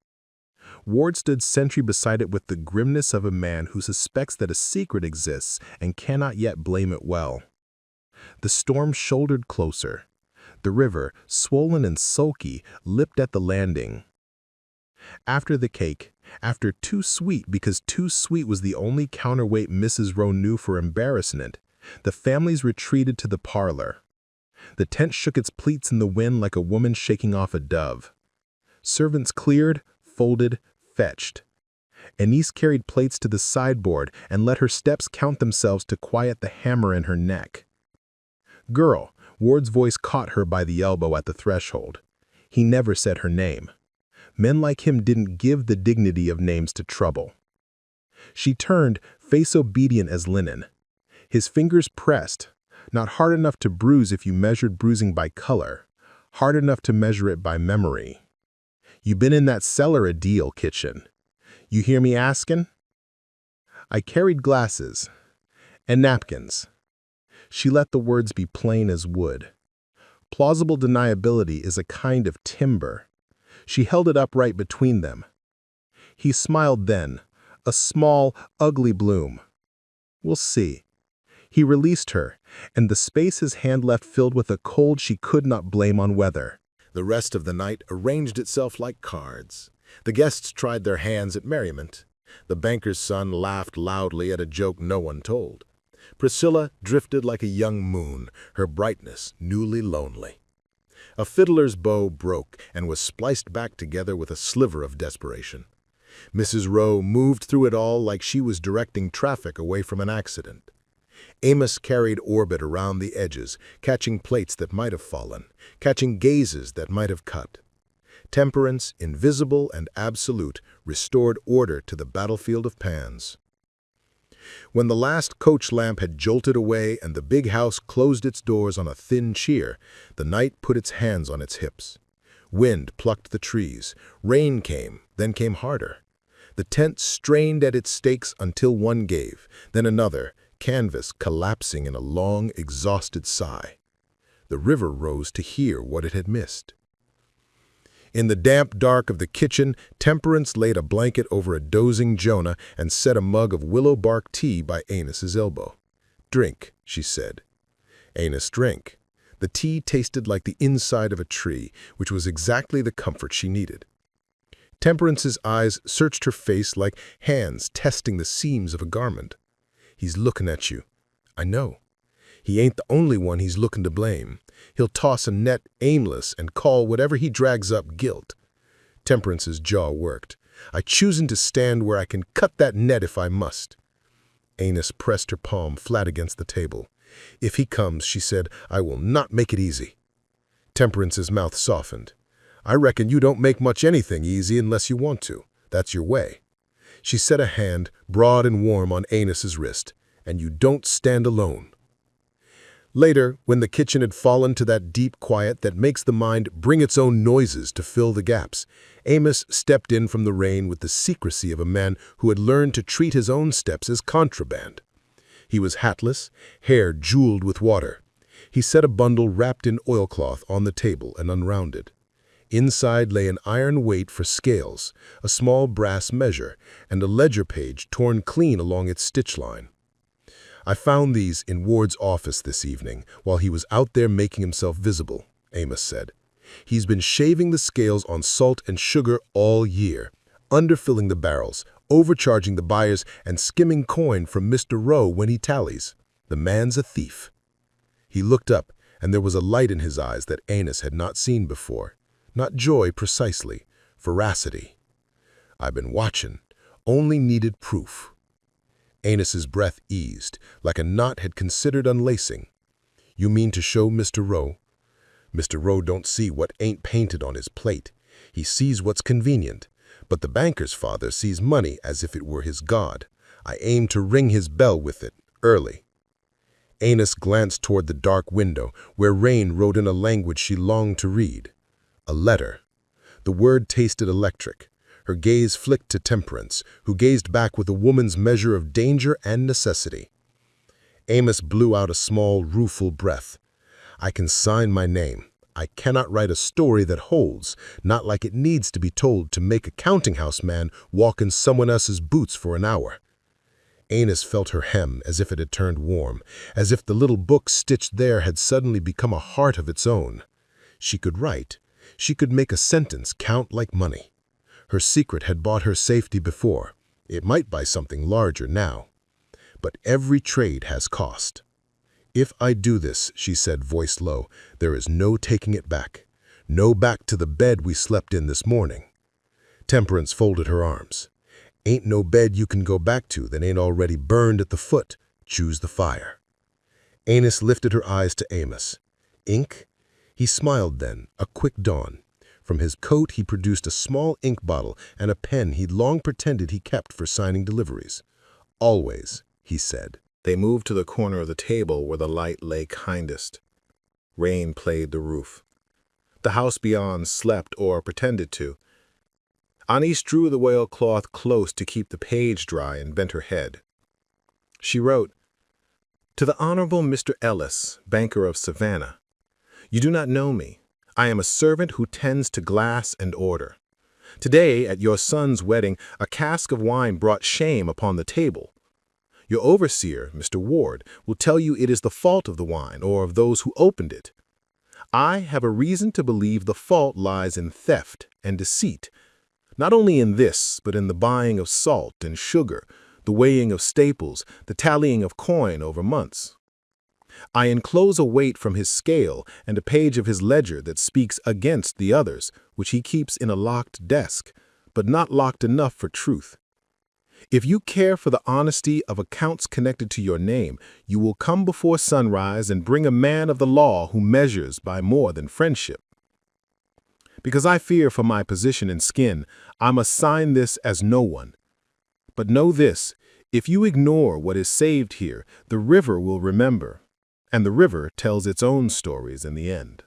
S1: Ward stood sentry beside it with the grimness of a man who suspects that a secret exists and cannot yet blame it well. The storm shouldered closer. The river, swollen and sulky, lipped at the landing. After the cake, after too sweet because too sweet was the only counterweight Mrs. Rowe knew for embarrassment, the families retreated to the parlor. The tent shook its pleats in the wind like a woman shaking off a dove. Servants cleared, folded, fetched. Anise carried plates to the sideboard and let her steps count themselves to quiet the hammer in her neck. "Girl," Ward's voice caught her by the elbow at the threshold. He never said her name. Men like him didn't give the dignity of names to trouble. She turned, face obedient as linen. His fingers pressed, not hard enough to bruise if you measured bruising by color, hard enough to measure it by memory. "You been in that cellar a deal, kitchen. You hear me askin'?" I carried glasses and napkins. She let the words be plain as wood. Plausible deniability is a kind of timber. She held it upright between them. He smiled then, a small, ugly bloom. "We'll see." He released her, and the space his hand left filled with a cold she could not blame on weather.
S2: The rest of the night arranged itself like cards. The guests tried their hands at merriment. The banker's son laughed loudly at a joke no one told. Priscilla drifted like a young moon, her brightness newly lonely. A fiddler's bow broke and was spliced back together with a sliver of desperation. Mrs. Rowe moved through it all like she was directing traffic away from an accident. Amos carried orbit around the edges, catching plates that might have fallen, catching gazes that might have cut. Temperance, invisible and absolute, restored order to the battlefield of pans. When the last coach lamp had jolted away and the big house closed its doors on a thin cheer, the night put its hands on its hips. Wind plucked the trees. Rain came, then came harder. The tent strained at its stakes until one gave, then another, canvas collapsing in a long, exhausted sigh. The river rose to hear what it had missed. In the damp dark of the kitchen, Temperance laid a blanket over a dozing Jonah and set a mug of willow bark tea by Anus's elbow. "Drink," she said. Anus drank. The tea tasted like the inside of a tree, which was exactly the comfort she needed. Temperance's eyes searched her face like hands testing the seams of a garment. "He's looking at you." "I know. He ain't the only one he's looking to blame. He'll toss a net aimless and call whatever he drags up guilt." Temperance's jaw worked. I choosen to stand where I can cut that net if I must." Amos pressed her palm flat against the table. "If he comes," she said, "I will not make it easy." Temperance's mouth softened. "I reckon you don't make much anything easy unless you want to. That's your way." She set a hand, broad and warm, on Amos's wrist. "And you don't stand alone." Later, when the kitchen had fallen to that deep quiet that makes the mind bring its own noises to fill the gaps, Amos stepped in from the rain with the secrecy of a man who had learned to treat his own steps as contraband. He was hatless, hair jeweled with water. He set a bundle wrapped in oilcloth on the table and unrounded. Inside lay an iron weight for scales, a small brass measure, and a ledger page torn clean along its stitch line. "I found these in Ward's office this evening while he was out there making himself visible," Amos said. "He's been shaving the scales on salt and sugar all year, underfilling the barrels, overcharging the buyers, and skimming coin from Mr. Rowe when he tallies. The man's a thief." He looked up, and there was a light in his eyes that Amos had not seen before. Not joy precisely, veracity. "I've been watching, only needed proof." Amos's breath eased, like a knot had considered unlacing. "You mean to show Mr. Rowe?" "Mr. Rowe don't see what ain't painted on his plate. He sees what's convenient. But the banker's father sees money as if it were his god. I aim to ring his bell with it, early." Amos glanced toward the dark window, where rain wrote in a language she longed to read. A letter. The word tasted electric. Her gaze flicked to Temperance, who gazed back with a woman's measure of danger and necessity. Amos blew out a small, rueful breath. "I can sign my name. I cannot write a story that holds, not like it needs to be told to make a counting-house man walk in someone else's boots for an hour." Amos felt her hem as if it had turned warm, as if the little book stitched there had suddenly become a heart of its own. She could write. She could make a sentence count like money. Her secret had bought her safety before. It might buy something larger now. But every trade has cost. "If I do this," she said, voice low, "there is no taking it back. No back to the bed we slept in this morning." Temperance folded her arms. "Ain't no bed you can go back to that ain't already burned at the foot. Choose the fire." Amos lifted her eyes to Amos. "Ink?" He smiled then, a quick dawn. From his coat he produced a small ink bottle and a pen he'd long pretended he kept for signing deliveries. "Always," he said. They moved to the corner of the table where the light lay kindest. Rain played the roof. The house beyond slept or pretended to. Anise drew the oilcloth close to keep the page dry and bent her head. She wrote, "To the Honorable Mr. Ellis, banker of Savannah. You do not know me. I am a servant who tends to glass and order. Today, at your son's wedding, a cask of wine brought shame upon the table. Your overseer, Mr. Ward, will tell you it is the fault of the wine or of those who opened it. I have a reason to believe the fault lies in theft and deceit, not only in this, but in the buying of salt and sugar, the weighing of staples, the tallying of coin over months. I enclose a weight from his scale and a page of his ledger that speaks against the others, which he keeps in a locked desk, but not locked enough for truth. If you care for the honesty of accounts connected to your name, you will come before sunrise and bring a man of the law who measures by more than friendship. Because I fear for my position and skin, I must sign this as no one. But know this, if you ignore what is saved here, the river will remember, and the river tells its own stories in the end."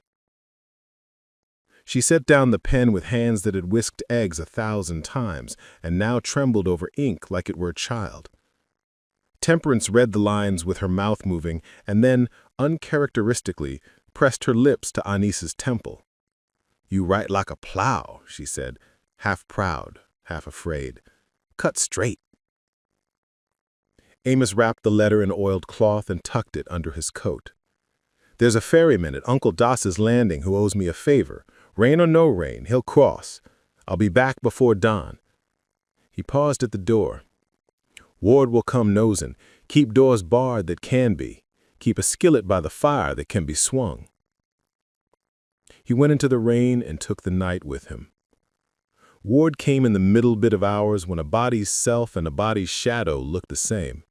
S2: She set down the pen with hands that had whisked eggs 1,000 times and now trembled over ink like it were a child. Temperance read the lines with her mouth moving and then, uncharacteristically, pressed her lips to Anice's temple. "You write like a plow," she said, half proud, half afraid. "Cut straight." Amos wrapped the letter in oiled cloth and tucked it under his coat. "There's a ferryman at Uncle Doss's landing who owes me a favor. Rain or no rain, he'll cross. I'll be back before dawn." He paused at the door. "Ward will come nosing. Keep doors barred that can be. Keep a skillet by the fire that can be swung." He went into the rain and took the night with him. Ward came in the middle bit of hours when a body's self and a body's shadow looked the same.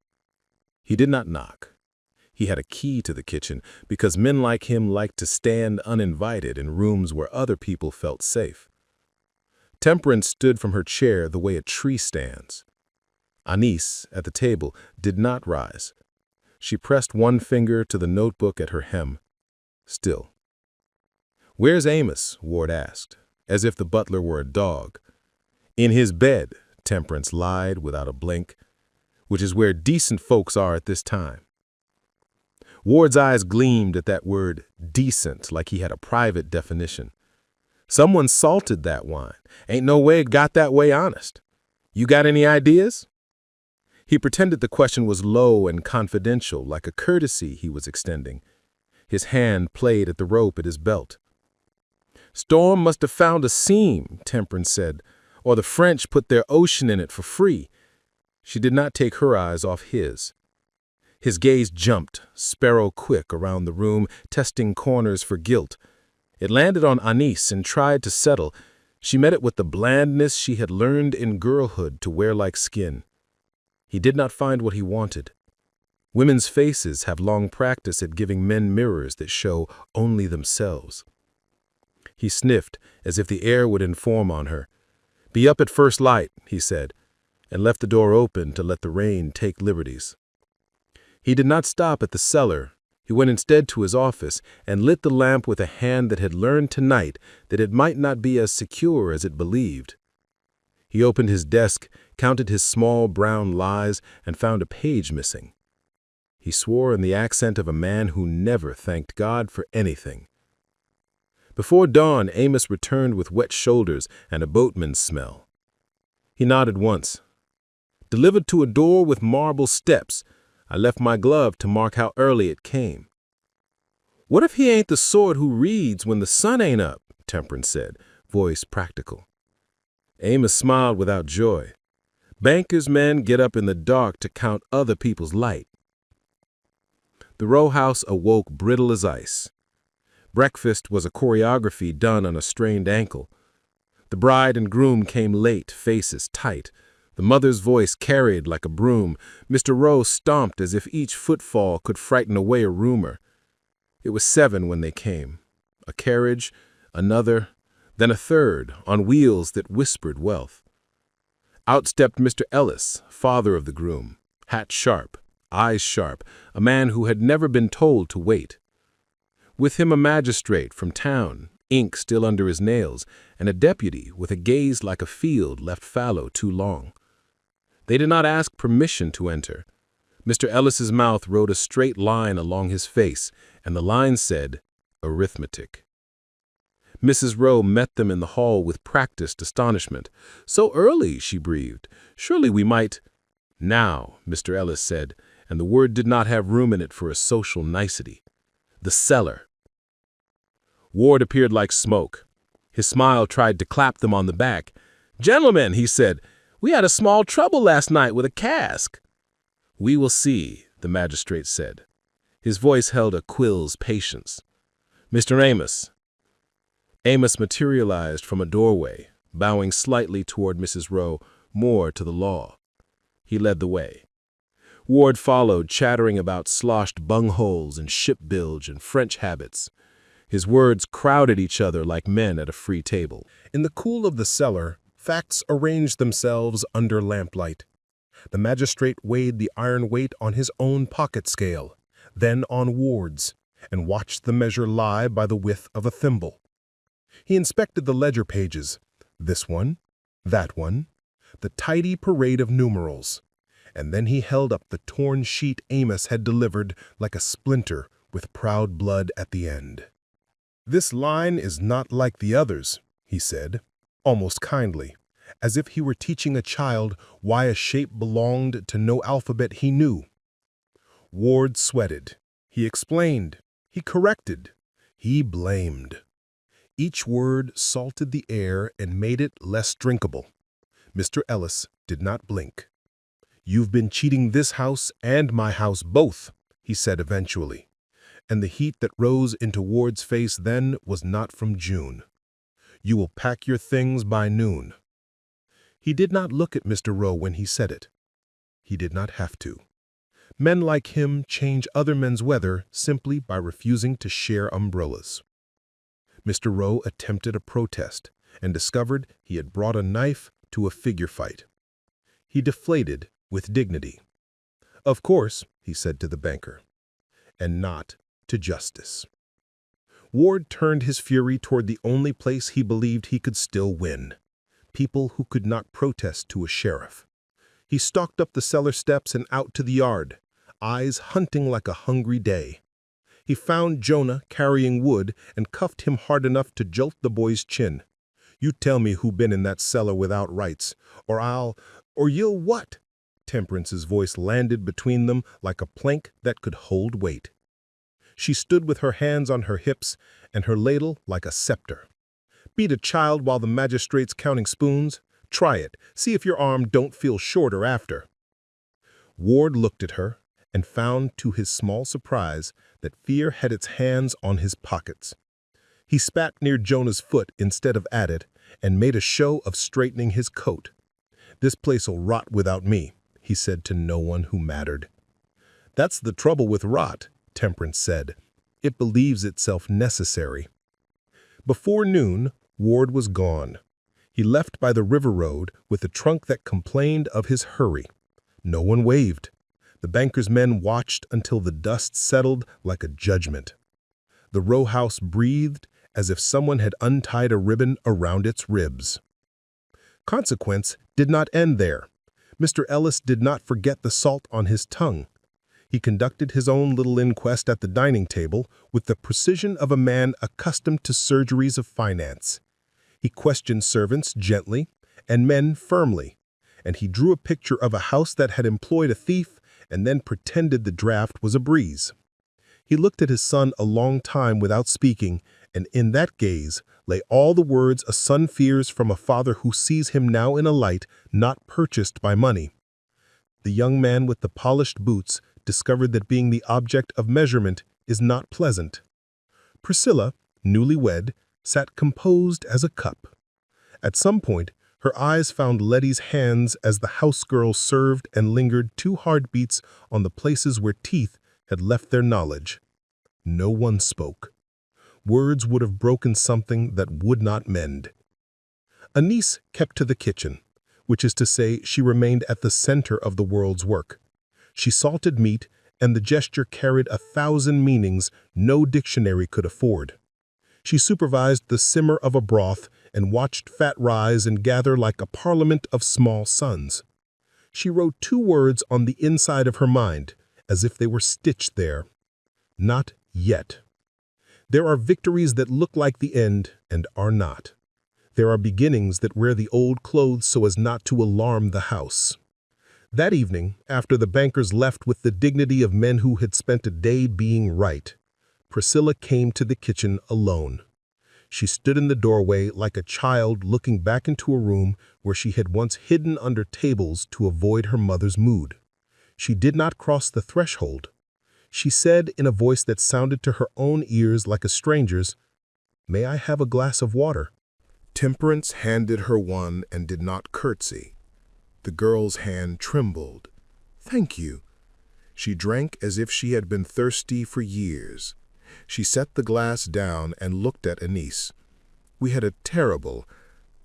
S2: He did not knock. He had a key to the kitchen because men like him liked to stand uninvited in rooms where other people felt safe. Temperance stood from her chair the way a tree stands. Anise, at the table, did not rise. She pressed one finger to the notebook at her hem. Still. "Where's Amos?" Ward asked, as if the butler were a dog. "In his bed," Temperance lied without a blink, "which is where decent folks are at this time." Ward's eyes gleamed at that word, decent, like he had a private definition. "Someone salted that wine. Ain't no way it got that way honest. You got any ideas?" He pretended the question was low and confidential, like a courtesy he was extending. His hand played at the rope at his belt. "Storm must have found a seam," Temperance said, "or the French put their ocean in it for free." She did not take her eyes off his. His gaze jumped, sparrow-quick, around the room, testing corners for guilt. It landed on Anise and tried to settle. She met it with the blandness she had learned in girlhood to wear like skin. He did not find what he wanted. Women's faces have long practice at giving men mirrors that show only themselves. He sniffed, as if the air would inform on her. "Be up at first light," he said, and left the door open to let the rain take liberties. He did not stop at the cellar. He went instead to his office and lit the lamp with a hand that had learned tonight that it might not be as secure as it believed. He opened his desk, counted his small brown lies, and found a page missing. He swore in the accent of a man who never thanked God for anything. Before dawn, Amos returned with wet shoulders and a boatman's smell. He nodded once. "Delivered to a door with marble steps. I left my glove to mark how early it came." "What if he ain't the sort who reads when the sun ain't up?" Temperance said, voice practical. Amos smiled without joy. "Bankers' men get up in the dark to count other people's light." The row house awoke brittle as ice. Breakfast was a choreography done on a strained ankle. The bride and groom came late, faces tight. The mother's voice carried like a broom. Mr. Rowe stomped as if each footfall could frighten away a rumor. It was 7 when they came. A carriage, another, then a third, on wheels that whispered wealth. Out stepped Mr. Ellis, father of the groom, hat sharp, eyes sharp, a man who had never been told to wait. With him a magistrate from town, ink still under his nails, and a deputy with a gaze like a field left fallow too long. They did not ask permission to enter. Mr. Ellis's mouth wrote a straight line along his face, and the line said, "Arithmetic." Mrs. Rowe met them in the hall with practiced astonishment. "So early," she breathed. "Surely we might—" "Now," Mr. Ellis said, and the word did not have room in it for a social nicety. "The cellar." Ward appeared like smoke. His smile tried to clap them on the back. "Gentlemen," he said, "we had a small trouble last night with a cask." "We will see," the magistrate said. His voice held a quill's patience. "Mr. Amos." Amos materialized from a doorway, bowing slightly toward Mrs. Rowe, more to the law. He led the way. Ward followed, chattering about sloshed bungholes and ship bilge and French habits. His words crowded each other like men at a free table.
S3: In the cool of the cellar, facts arranged themselves under lamplight. The magistrate weighed the iron weight on his own pocket scale, then on Ward's, and watched the measure lie by the width of a thimble. He inspected the ledger pages, this one, that one, the tidy parade of numerals, and then he held up the torn sheet Amos had delivered like a splinter with proud blood at the end. "This line is not like the others," he said, almost kindly, as if he were teaching a child why a shape belonged to no alphabet he knew. Ward sweated. He explained. He corrected. He blamed. Each word salted the air and made it less drinkable. Mr. Ellis did not blink. "You've been cheating this house and my house both," he said eventually, and the heat that rose into Ward's face then was not from June. "You will pack your things by noon."
S2: He did not look at Mr. Rowe when he said it. He did not have to. Men like him change other men's weather simply by refusing to share umbrellas. Mr. Rowe attempted a protest and discovered he had brought a knife to a figure fight. He deflated with dignity. "Of course," he said to the banker, "and not to justice." Ward turned his fury toward the only place he believed he could still win: people who could not protest to a sheriff. He stalked up the cellar steps and out to the yard, eyes hunting like a hungry day. He found Jonah carrying wood and cuffed him hard enough to jolt the boy's chin. "You tell me who been in that cellar without rights, or you'll what?" Temperance's voice landed between them like a plank that could hold weight. She stood with her hands on her hips and her ladle like a scepter. "Beat a child while the magistrate's counting spoons? Try it. See if your arm don't feel shorter after." Ward looked at her and found to his small surprise that fear had its hands on his pockets. He spat near Jonah's foot instead of at it and made a show of straightening his coat. "This place'll rot without me," he said to no one who mattered. "That's the trouble with rot," Temperance said. "It believes itself necessary." Before noon, Ward was gone. He left by the river road with a trunk that complained of his hurry. No one waved. The banker's men watched until the dust settled like a judgment. The row house breathed as if someone had untied a ribbon around its ribs. Consequence did not end there. Mr. Ellis did not forget the salt on his tongue. He conducted his own little inquest at the dining table with the precision of a man accustomed to surgeries of finance. He questioned servants gently and men firmly, and he drew a picture of a house that had employed a thief and then pretended the draft was a breeze. He looked at his son a long time without speaking, and in that gaze lay all the words a son fears from a father who sees him now in a light not purchased by money. The young man with the polished boots discovered that being the object of measurement is not pleasant. Priscilla, newly wed, sat composed as a cup. At some point, her eyes found Letty's hands as the house girl served and lingered 2 heartbeats on the places where teeth had left their knowledge. No one spoke. Words would have broken something that would not mend. Anise kept to the kitchen, which is to say she remained at the center of the world's work. She salted meat, and the gesture carried 1,000 meanings no dictionary could afford. She supervised the simmer of a broth and watched fat rise and gather like a parliament of small sons. She wrote 2 words on the inside of her mind, as if they were stitched there. Not yet. There are victories that look like the end and are not. There are beginnings that wear the old clothes so as not to alarm the house. That evening, after the bankers left with the dignity of men who had spent a day being right, Priscilla came to the kitchen alone. She stood in the doorway like a child looking back into a room where she had once hidden under tables to avoid her mother's mood. She did not cross the threshold. She said in a voice that sounded to her own ears like a stranger's, "May I have a glass of water?" Temperance handed her one and did not curtsy. The girl's hand trembled. "Thank you." She drank as if she had been thirsty for years. She set the glass down and looked at Anise. "We had a terrible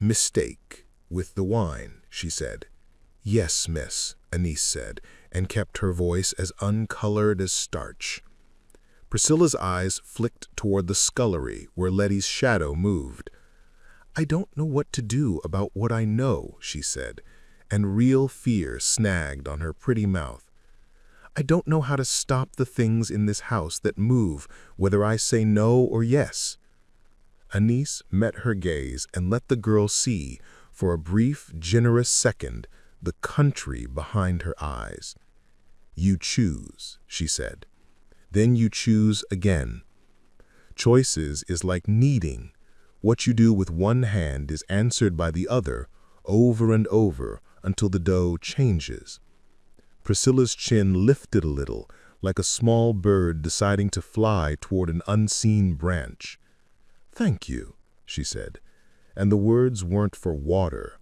S2: mistake with the wine," she said. "Yes, miss," Anise said, and kept her voice as uncolored as starch. Priscilla's eyes flicked toward the scullery where Letty's shadow moved. "I don't know what to do about what I know," she said, and real fear snagged on her pretty mouth. "I don't know how to stop the things in this house that move, whether I say no or yes." Anise met her gaze and let the girl see, for a brief, generous second, the country behind her eyes. "You choose," she said. "Then you choose again. Choices is like kneading. What you do with one hand is answered by the other, over and over, until the dough changes." Priscilla's chin lifted a little, like a small bird deciding to fly toward an unseen branch. "Thank you," she said, and the words weren't for water.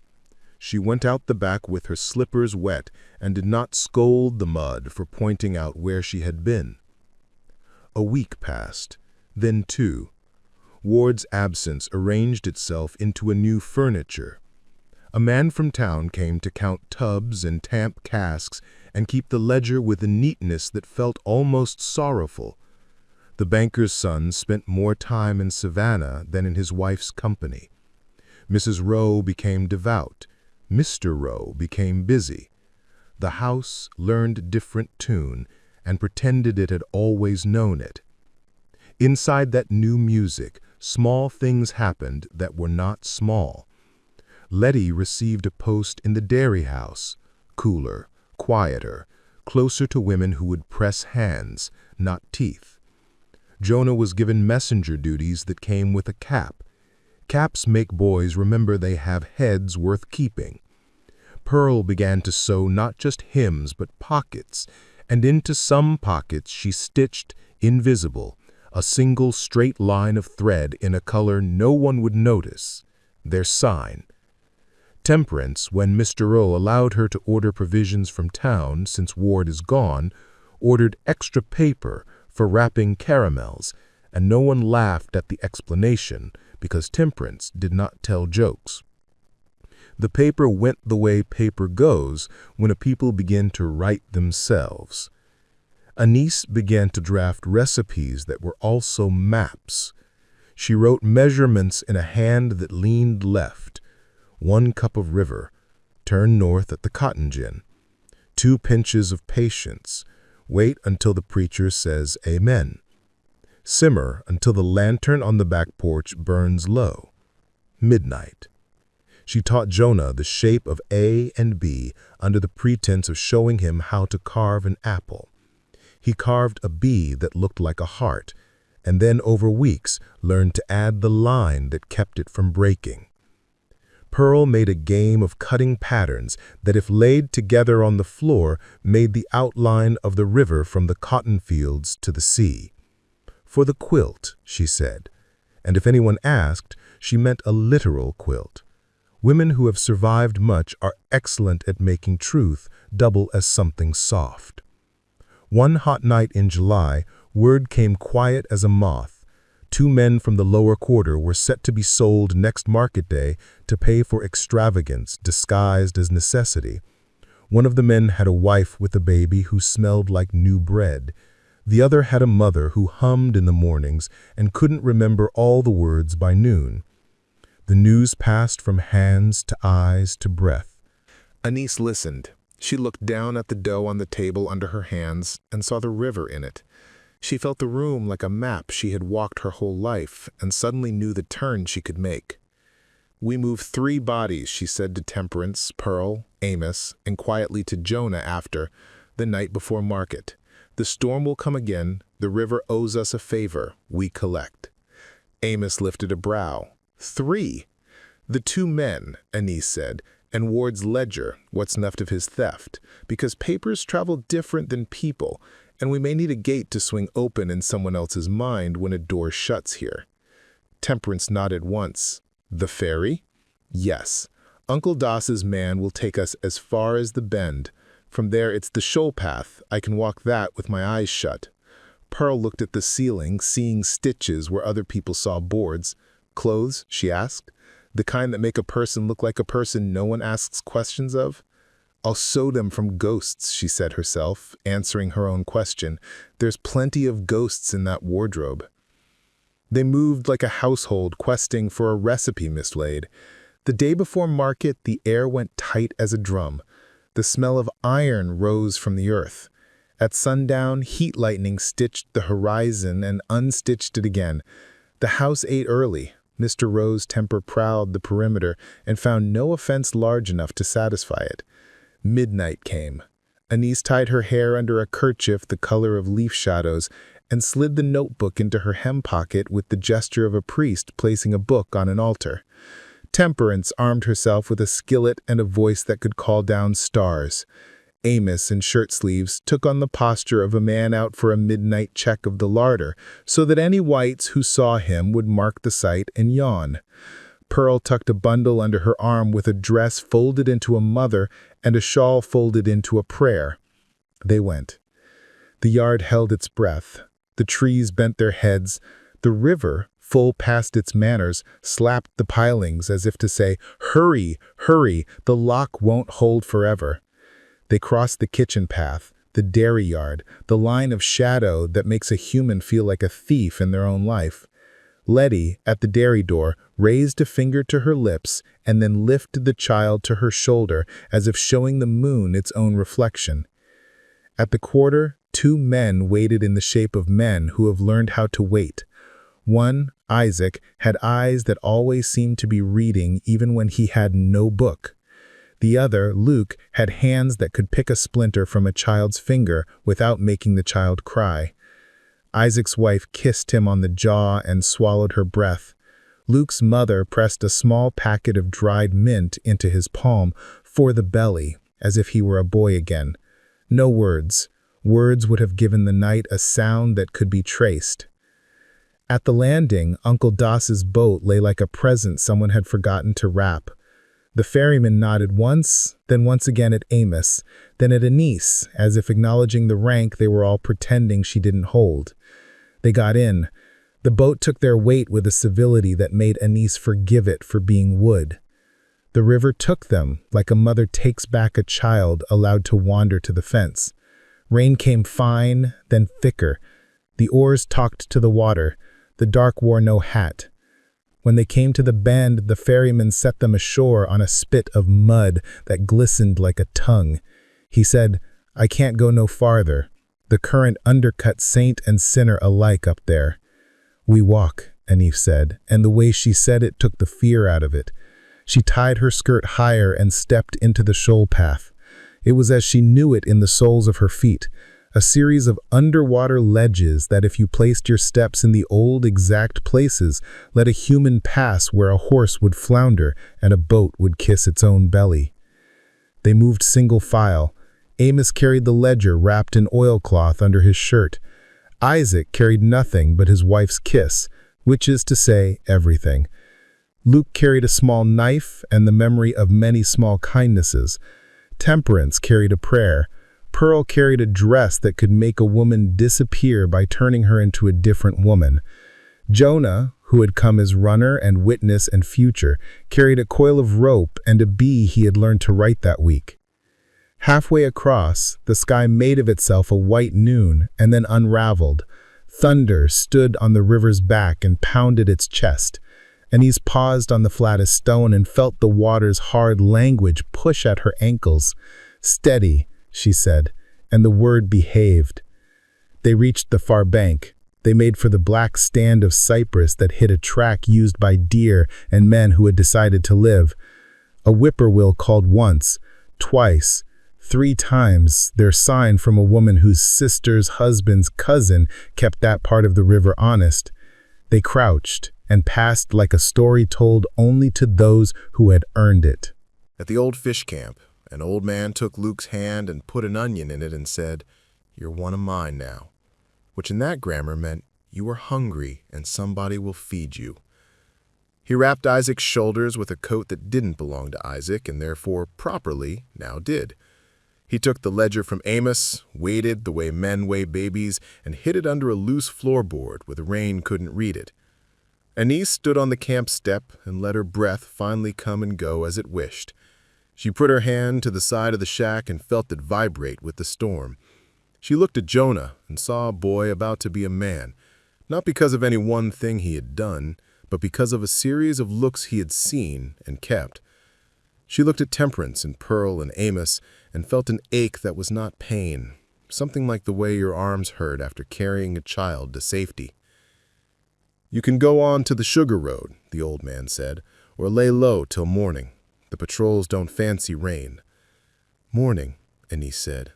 S2: She went out the back with her slippers wet and did not scold the mud for pointing out where she had been. A week passed, then two. Ward's absence arranged itself into a new furniture. A man from town came to count tubs and tamp casks and keep the ledger with a neatness that felt almost sorrowful. The banker's son spent more time in Savannah than in his wife's company. Mrs. Rowe became devout. Mr. Rowe became busy. The house learned different tune and pretended it had always known it. Inside that new music, small things happened that were not small. Letty received a post in the dairy house, cooler, quieter, closer to women who would press hands, not teeth. Jonah was given messenger duties that came with a cap. Caps make boys remember they have heads worth keeping. Pearl began to sew not just hems but pockets, and into some pockets she stitched, invisible, a single straight line of thread in a color no one would notice, their sign. Temperance, when Mr. Rowe allowed her to order provisions from town since Ward is gone, ordered extra paper for wrapping caramels, and no one laughed at the explanation because Temperance did not tell jokes. The paper went the way paper goes when a people begin to write themselves. Anise began to draft recipes that were also maps. She wrote measurements in a hand that leaned left. 1 cup of river, turn north at the cotton gin. 2 pinches of patience, wait until the preacher says amen. Simmer until the lantern on the back porch burns low. Midnight. She taught Jonah the shape of A and B under the pretense of showing him how to carve an apple. He carved a B that looked like a heart, and then over weeks learned to add the line that kept it from breaking. Pearl made a game of cutting patterns that, if laid together on the floor, made the outline of the river from the cotton fields to the sea. For the quilt, she said, and if anyone asked, she meant a literal quilt. Women who have survived much are excellent at making truth double as something soft. One hot night in July, word came quiet as a moth. 2 men from the lower quarter were set to be sold next market day to pay for extravagance disguised as necessity. One of the men had a wife with a baby who smelled like new bread. The other had a mother who hummed in the mornings and couldn't remember all the words by noon. The news passed from hands to eyes to breath.
S1: Anise listened. She looked down at the dough on the table under her hands and saw the river in it. She felt the room like a map she had walked her whole life and suddenly knew the turn she could make. "We move 3 bodies," she said to Temperance, Pearl, Amos, and quietly to Jonah after, the night before market. "The storm will come again. The river owes us a favor. We collect." Amos lifted a brow. 3. "The 2 men," Anise said, "and Ward's ledger, what's left of his theft, because papers travel different than people, and we may need a gate to swing open in someone else's mind when a door shuts here." Temperance nodded once. "The ferry?" "Yes. Uncle Doss's man will take us as far as the bend. From there it's the shoal path. I can walk that with my eyes shut." Pearl looked at the ceiling, seeing stitches where other people saw boards. "Clothes?" she asked. "The kind that make a person look like a person no one asks questions of?" "I'll sew them from ghosts," she said herself, answering her own question. "There's plenty of ghosts in that wardrobe." They moved like a household questing for a recipe mislaid. The day before market, the air went tight as a drum. The smell of iron rose from the earth. At sundown, heat lightning stitched the horizon and unstitched it again. The house ate early. Mr. Rowe's temper prowled the perimeter and found no offense large enough to satisfy it. Midnight came. Anise tied her hair under a kerchief the color of leaf shadows and slid the notebook into her hem pocket with the gesture of a priest placing a book on an altar. Temperance armed herself with a skillet and a voice that could call down stars. Amos, in shirt sleeves, took on the posture of a man out for a midnight check of the larder, so that any whites who saw him would mark the sight and yawn.
S4: Pearl tucked a bundle under her arm with a dress folded into a mother and a shawl folded into a prayer. They went. The yard held its breath. The trees bent their heads. The river, full past its manners, slapped the pilings as if to say, "Hurry, hurry, the lock won't hold forever." They crossed the kitchen path, the dairy yard, the line of shadow that makes a human feel like a thief in their own life. Letty, at the dairy door, raised a finger to her lips and then lifted the child to her shoulder as if showing the moon its own reflection. At the quarter, 2 men waited in the shape of men who have learned how to wait. One, Isaac, had eyes that always seemed to be reading even when he had no book. The other, Luke, had hands that could pick a splinter from a child's finger without making the child cry. Isaac's wife kissed him on the jaw and swallowed her breath. Luke's mother pressed a small packet of dried mint into his palm for the belly, as if he were a boy again. No words. Words would have given the night a sound that could be traced. At the landing, Uncle Doss's boat lay like a present someone had forgotten to wrap. The ferryman nodded once, then once again at Amos, then at Anise, as if acknowledging the rank they were all pretending she didn't hold. They got in. The boat took their weight with a civility that made Anise forgive it for being wood. The river took them, like a mother takes back a child allowed to wander to the fence. Rain came fine, then thicker. The oars talked to the water. The dark wore no hat. When they came to the bend, the ferryman set them ashore on a spit of mud that glistened like a tongue. He said, "I can't go no farther. The current undercut saint and sinner alike up there." "We walk," Anif said, and the way she said it took the fear out of it. She tied her skirt higher and stepped into the shoal path. It was as she knew it in the soles of her feet, a series of underwater ledges that if you placed your steps in the old exact places, let a human pass where a horse would flounder and a boat would kiss its own belly. They moved single file. Amos carried the ledger wrapped in oilcloth under his shirt. Isaac carried nothing but his wife's kiss, which is to say, everything. Luke carried a small knife and the memory of many small kindnesses. Temperance carried a prayer. Pearl carried a dress that could make a woman disappear by turning her into a different woman. Jonah, who had come as runner and witness and future, carried a coil of rope and a bee he had learned to write that week. Halfway across, the sky made of itself a white noon and then unraveled. Thunder stood on the river's back and pounded its chest. Anise paused on the flattest stone and felt the water's hard language push at her ankles. "Steady," she said, and the word behaved. They reached the far bank. They made for the black stand of cypress that hid a track used by deer and men who had decided to live. A whippoorwill called once, twice, 3 times, their sign from a woman whose sister's husband's cousin kept that part of the river honest. They crouched and passed like a story told only to those who had earned it.
S1: At the old fish camp, an old man took Luke's hand and put an onion in it and said, "You're one of mine now," which in that grammar meant you are hungry and somebody will feed you. He wrapped Isaac's shoulders with a coat that didn't belong to Isaac and therefore properly now did. He took the ledger from Amos, weighed it the way men weigh babies, and hid it under a loose floorboard where the rain couldn't read it. Anise stood on the camp step and let her breath finally come and go as it wished. She put her hand to the side of the shack and felt it vibrate with the storm. She looked at Jonah and saw a boy about to be a man, not because of any one thing he had done, but because of a series of looks he had seen and kept. She looked at Temperance and Pearl and Amos and felt an ache that was not pain, something like the way your arms hurt after carrying a child to safety. "You can go on to the sugar road," the old man said, "or lay low till morning. The patrols don't fancy rain." "Morning," Anise said,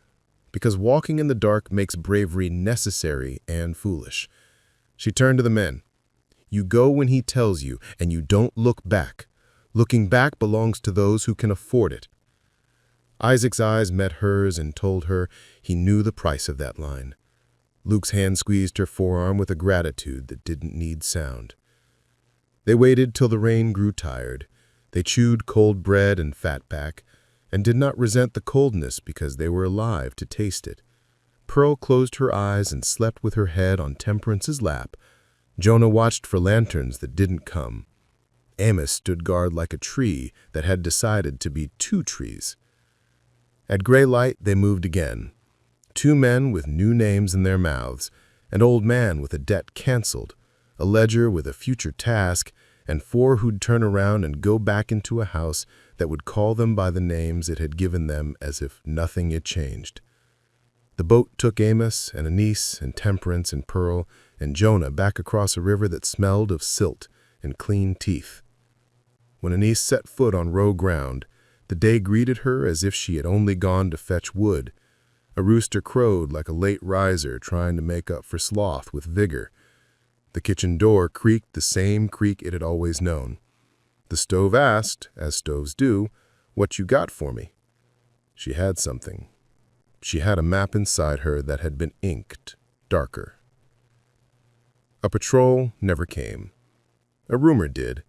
S1: "because walking in the dark makes bravery necessary and foolish." She turned to the men. "You go when he tells you, and you don't look back. Looking back belongs to those who can afford it." Isaac's eyes met hers and told her he knew the price of that line. Luke's hand squeezed her forearm with a gratitude that didn't need sound.
S3: They waited till the rain grew tired. They chewed cold bread and fatback, and did not resent the coldness because they were alive to taste it. Pearl closed her eyes and slept with her head on Temperance's lap. Jonah watched for lanterns that didn't come. Amos stood guard like a tree that had decided to be two trees. At gray light they moved again. 2 men with new names in their mouths, an old man with a debt canceled, a ledger with a future task, and 4 who'd turn around and go back into a house that would call them by the names it had given them as if nothing had changed. The boat took Amos and Anise and Temperance and Pearl and Jonah back across a river that smelled of silt and clean teeth. When Anise set foot on row ground, the day greeted her as if she had only gone to fetch wood. A rooster crowed like a late riser trying to make up for sloth with vigor. The kitchen door creaked the same creak it had always known. The stove asked, as stoves do, "What you got for me?" She had something. She had a map inside her that had been inked darker. A patrol never came. A rumor did.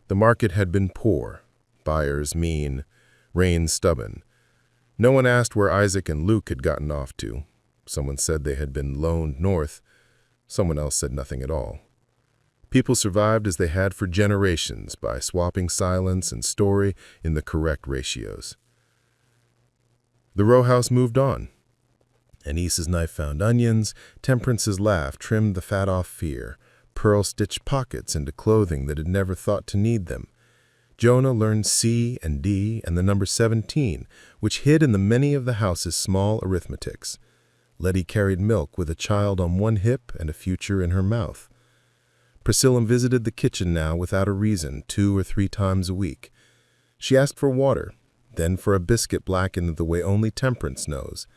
S3: The market had been poor, buyers mean, rain stubborn. No one asked where Isaac and Luke had gotten off to. Someone said they had been loaned north. Someone else said nothing at all. People survived as they had for generations by swapping silence and story in the correct ratios. The row house moved on. Anise's knife found onions, Temperance's laugh trimmed the fat off fear, Pearl stitched pockets into clothing that had never thought to need them. Jonah learned C and D and the number 17, which hid in the many of the house's small arithmetics. Letty carried milk with a child on one hip and a future in her mouth. Priscilla visited the kitchen now without a reason 2 or 3 times a week. She asked for water, then for a biscuit blackened the way only Temperance knows,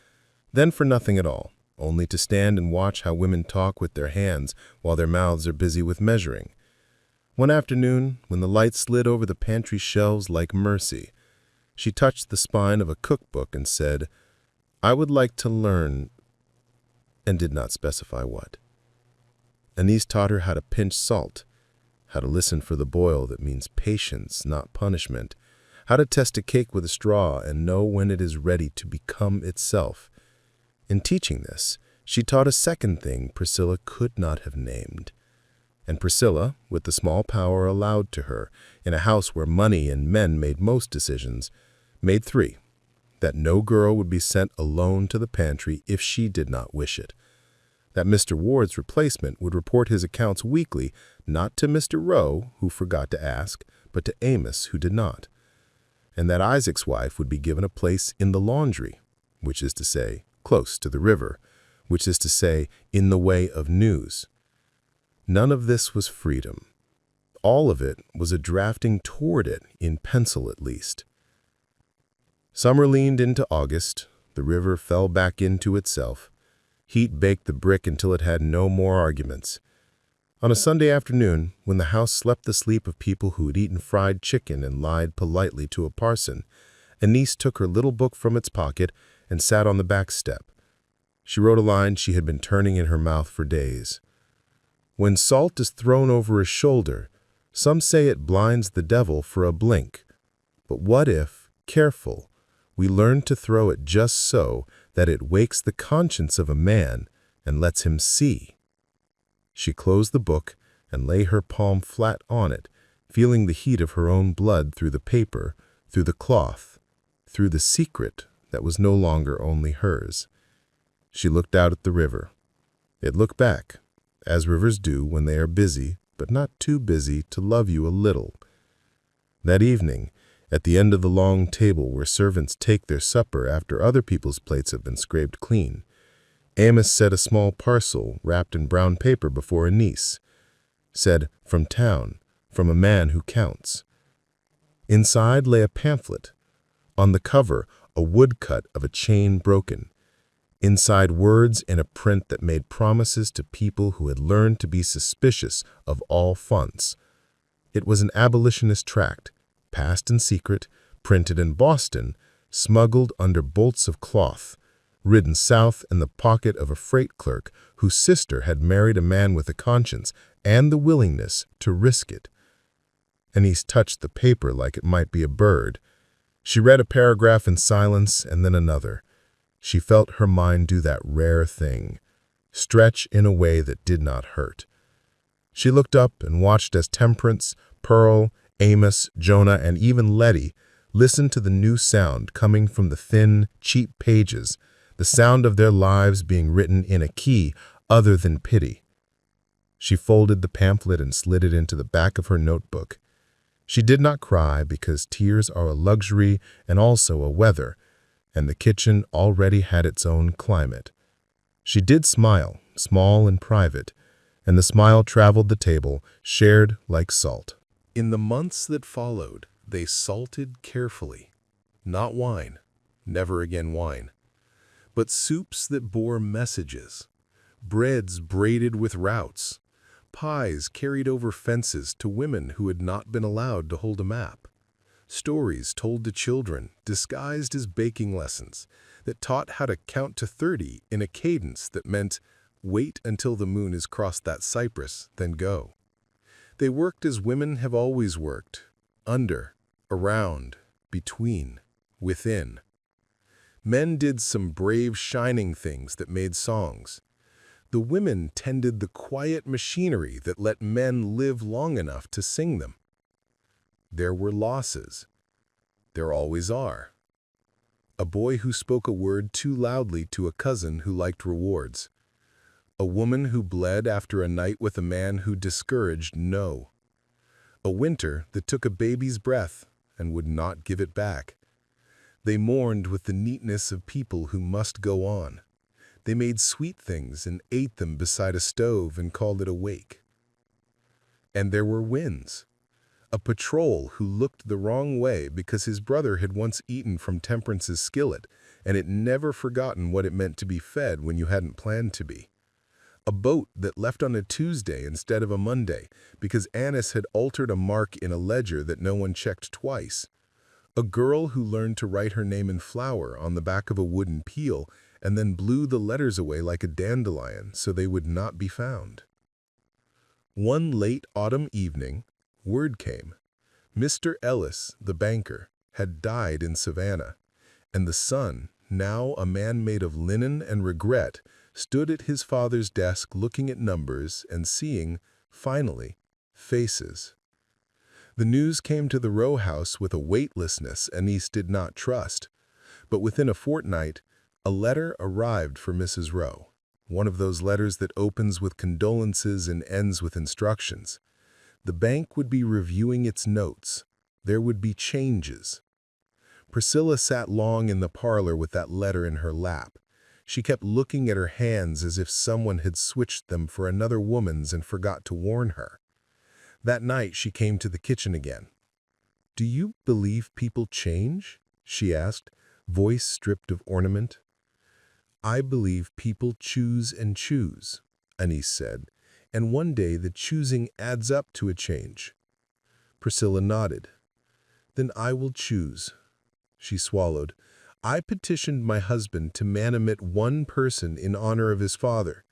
S3: then for nothing at all, only to stand and watch how women talk with their hands while their mouths are busy with measuring. One afternoon, when the light slid over the pantry shelves like mercy, she touched the spine of a cookbook and said, "I would like to learn," and did not specify what. Anise taught her how to pinch salt, how to listen for the boil that means patience, not punishment, how to test a cake with a straw and know when it is ready to become itself. In teaching this, she taught a second thing Priscilla could not have named. And Priscilla, with the small power allowed to her in a house where money and men made most decisions, made 3, that no girl would be sent alone to the pantry if she did not wish it, that Mr. Ward's replacement would report his accounts weekly not to Mr. Rowe, who forgot to ask, but to Amos, who did not, and that Isaac's wife would be given a place in the laundry, which is to say, close to the river, which is to say, in the way of news. None of this was freedom. All of it was a drafting toward it, in pencil at least. Summer leaned into August. The river fell back into itself. Heat baked the brick until it had no more arguments. On a Sunday afternoon, when the house slept the sleep of people who had eaten fried chicken and lied politely to a parson, Anise took her little book from its pocket and sat on the back step. She wrote a line she had been turning in her mouth for days. When salt is thrown over a shoulder, some say it blinds the devil for a blink. But what if, careful, we learn to throw it just so that it wakes the conscience of a man and lets him see? She closed the book and lay her palm flat on it, feeling the heat of her own blood through the paper, through the cloth, through the secret that was no longer only hers. She looked out at the river. It looked back, as rivers do when they are busy, but not too busy to love you a little. That evening, at the end of the long table where servants take their supper after other people's plates have been scraped clean, Amos set a small parcel wrapped in brown paper before Anise, said, "From town, from a man who counts." Inside lay a pamphlet. On the cover, a woodcut of a chain broken. Inside, words in a print that made promises to people who had learned to be suspicious of all funds. It was an abolitionist tract, passed in secret, printed in Boston, smuggled under bolts of cloth, ridden south in the pocket of a freight clerk whose sister had married a man with a conscience and the willingness to risk it. Anise touched the paper like it might be a bird. She read a paragraph in silence and then another. She felt her mind do that rare thing, stretch in a way that did not hurt. She looked up and watched as Temperance, Pearl, Amos, Jonah, and even Letty listened to the new sound coming from the thin, cheap pages, the sound of their lives being written in a key other than pity. She folded the pamphlet and slid it into the back of her notebook. She did not cry because tears are a luxury and also a weather, and the kitchen already had its own climate. She did smile, small and private, and the smile traveled the table, shared like salt.
S1: In the months that followed, they salted carefully. Not wine, never again wine, but soups that bore messages, breads braided with routes, pies carried over fences to women who had not been allowed to hold a map, stories told to children disguised as baking lessons that taught how to count to 30 in a cadence that meant wait until the moon has crossed that cypress, then go. They worked as women have always worked, under, around, between, within. Men did some brave, shining things that made songs. The women tended the quiet machinery that let men live long enough to sing them. There were losses. There always are. A boy who spoke a word too loudly to a cousin who liked rewards. A woman who bled after a night with a man who discouraged no. A winter that took a baby's breath and would not give it back. They mourned with the neatness of people who must go on. They made sweet things and ate them beside a stove and called it a wake. And there were wins. A patrol who looked the wrong way because his brother had once eaten from Temperance's skillet and had never forgotten what it meant to be fed when you hadn't planned to be. A boat that left on a Tuesday instead of a Monday because Annis had altered a mark in a ledger that no one checked twice. A girl who learned to write her name in flour on the back of a wooden peel and then blew the letters away like a dandelion so they would not be found. One late autumn evening, word came. Mr. Ellis, the banker, had died in Savannah, and the son, now a man made of linen and regret, stood at his father's desk looking at numbers and seeing, finally, faces. The news came to the row house with a weightlessness Anise did not trust, but within a fortnight, a letter arrived for Mrs. Rowe, one of those letters that opens with condolences and ends with instructions. The bank would be reviewing its notes. There would be changes. Priscilla sat long in the parlor with that letter in her lap. She kept looking at her hands as if someone had switched them for another woman's and forgot to warn her. That night she came to the kitchen again. "Do you believe people change?" she asked, voice stripped of ornament. "I believe people choose and choose," Anise said, "and one day the choosing adds up to a change." Priscilla nodded. "Then I will choose." She swallowed. "I petitioned my husband to manumit one person in honor of his father."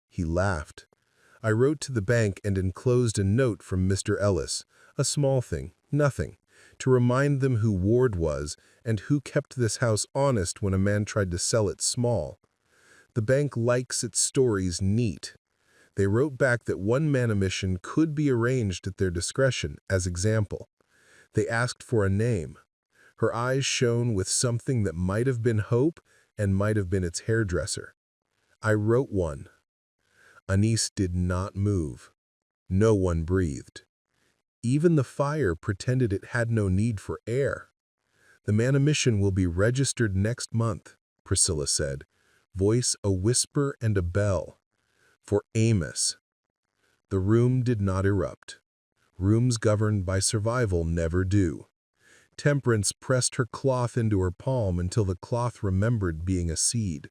S1: He laughed. "I wrote to the bank and enclosed a note from Mr. Ellis, a small thing, nothing, to remind them who Ward was and who kept this house honest when a man tried to sell it small. The bank likes its stories neat. They wrote back that one manumission could be arranged at their discretion, as example. They asked for a name. Her eyes shone with something that might have been hope and might have been its hairdresser. I wrote one. Anise did not move. No one breathed. Even the fire pretended it had no need for air. "The manumission will be registered next month," Priscilla said, voice a whisper and a bell. "For Amos." The room did not erupt. Rooms governed by survival never do. Temperance pressed her cloth into her palm until the cloth remembered being a seed.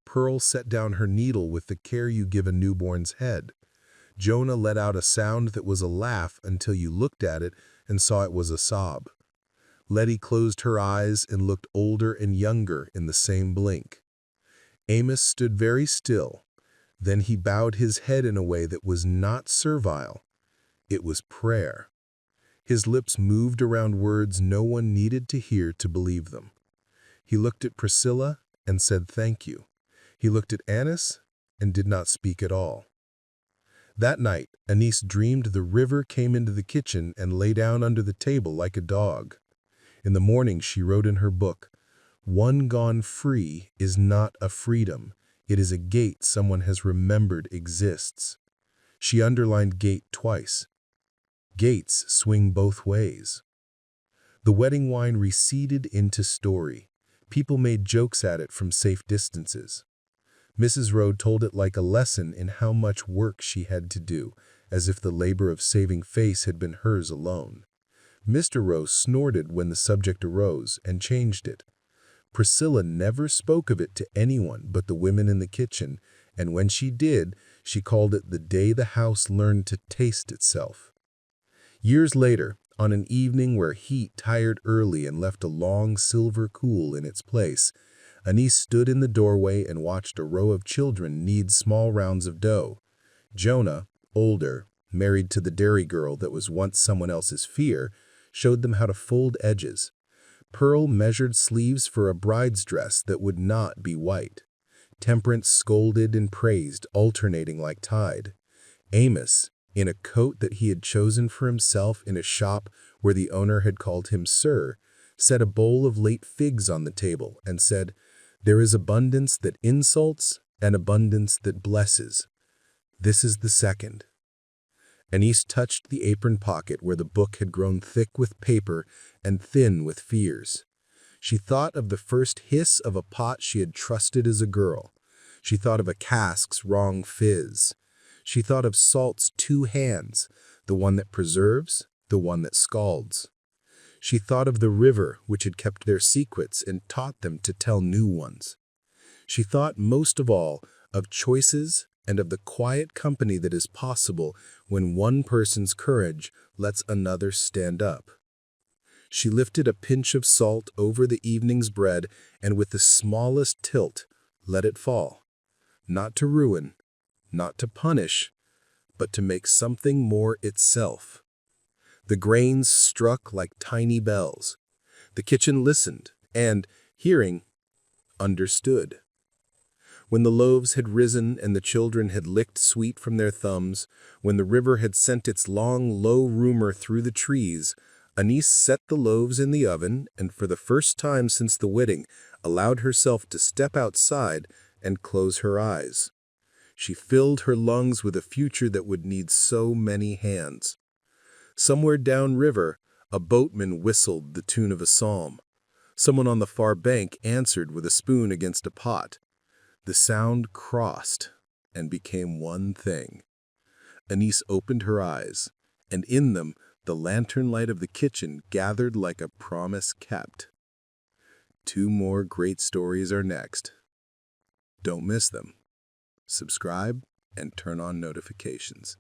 S1: Pearl set down her needle with the care you give a newborn's head. Jonah let out a sound that was a laugh until you looked at it and saw it was a sob. Letty closed her eyes and looked older and younger in the same blink. Amos stood very still. Then he bowed his head in a way that was not servile. It was prayer.
S3: His lips moved around words no one needed to hear to believe them. He looked at Priscilla and said thank you. He looked at Annis and did not speak at all. That night, Anise dreamed the river came into the kitchen and lay down under the table like a dog. In the morning, she wrote in her book, "One gone free is not a freedom. It is a gate someone has remembered exists." She underlined gate twice. Gates swing both ways. The wedding wine receded into story. People made jokes at it from safe distances. Mrs. Rowe told it like a lesson in how much work she had to do, as if the labor of saving face had been hers alone. Mr. Rowe snorted when the subject arose and changed it. Priscilla never spoke of it to anyone but the women in the kitchen, and when she did, she called it the day the house learned to taste itself. Years later, on an evening where heat tired early and left a long silver cool in its place, Anise stood in the doorway and watched a row of children knead small rounds of dough. Jonah, older, married to the dairy girl that was once someone else's fear, showed them how to fold edges. Pearl measured sleeves for a bride's dress that would not be white. Temperance scolded and praised, alternating like tide. Amos, in a coat that he had chosen for himself in a shop where the owner had called him sir, set a bowl of late figs on the table and said, "There is abundance that insults and abundance that blesses. This is the second." Anise touched the apron pocket where the book had grown thick with paper and thin with fears. She thought of the first hiss of a pot she had trusted as a girl. She thought of a cask's wrong fizz. She thought of salt's two hands, the one that preserves, the one that scalds. She thought of the river which had kept their secrets and taught them to tell new ones. She thought most of all of choices and of the quiet company that is possible when one person's courage lets another stand up. She lifted a pinch of salt over the evening's bread and with the smallest tilt let it fall, not to ruin, not to punish, but to make something more itself. The grains struck like tiny bells. The kitchen listened and, hearing, understood. When the loaves had risen and the children had licked sweet from their thumbs, when the river had sent its long, low rumor through the trees, Anise set the loaves in the oven and for the first time since the wedding allowed herself to step outside and close her eyes. She filled her lungs with a future that would need so many hands. Somewhere downriver, a boatman whistled the tune of a psalm. Someone on the far bank answered with a spoon against a pot. The sound crossed and became one thing. Anise opened her eyes, and in them the lantern light of the kitchen gathered like a promise kept. 2 more great stories are next. Don't miss them. Subscribe and turn on notifications.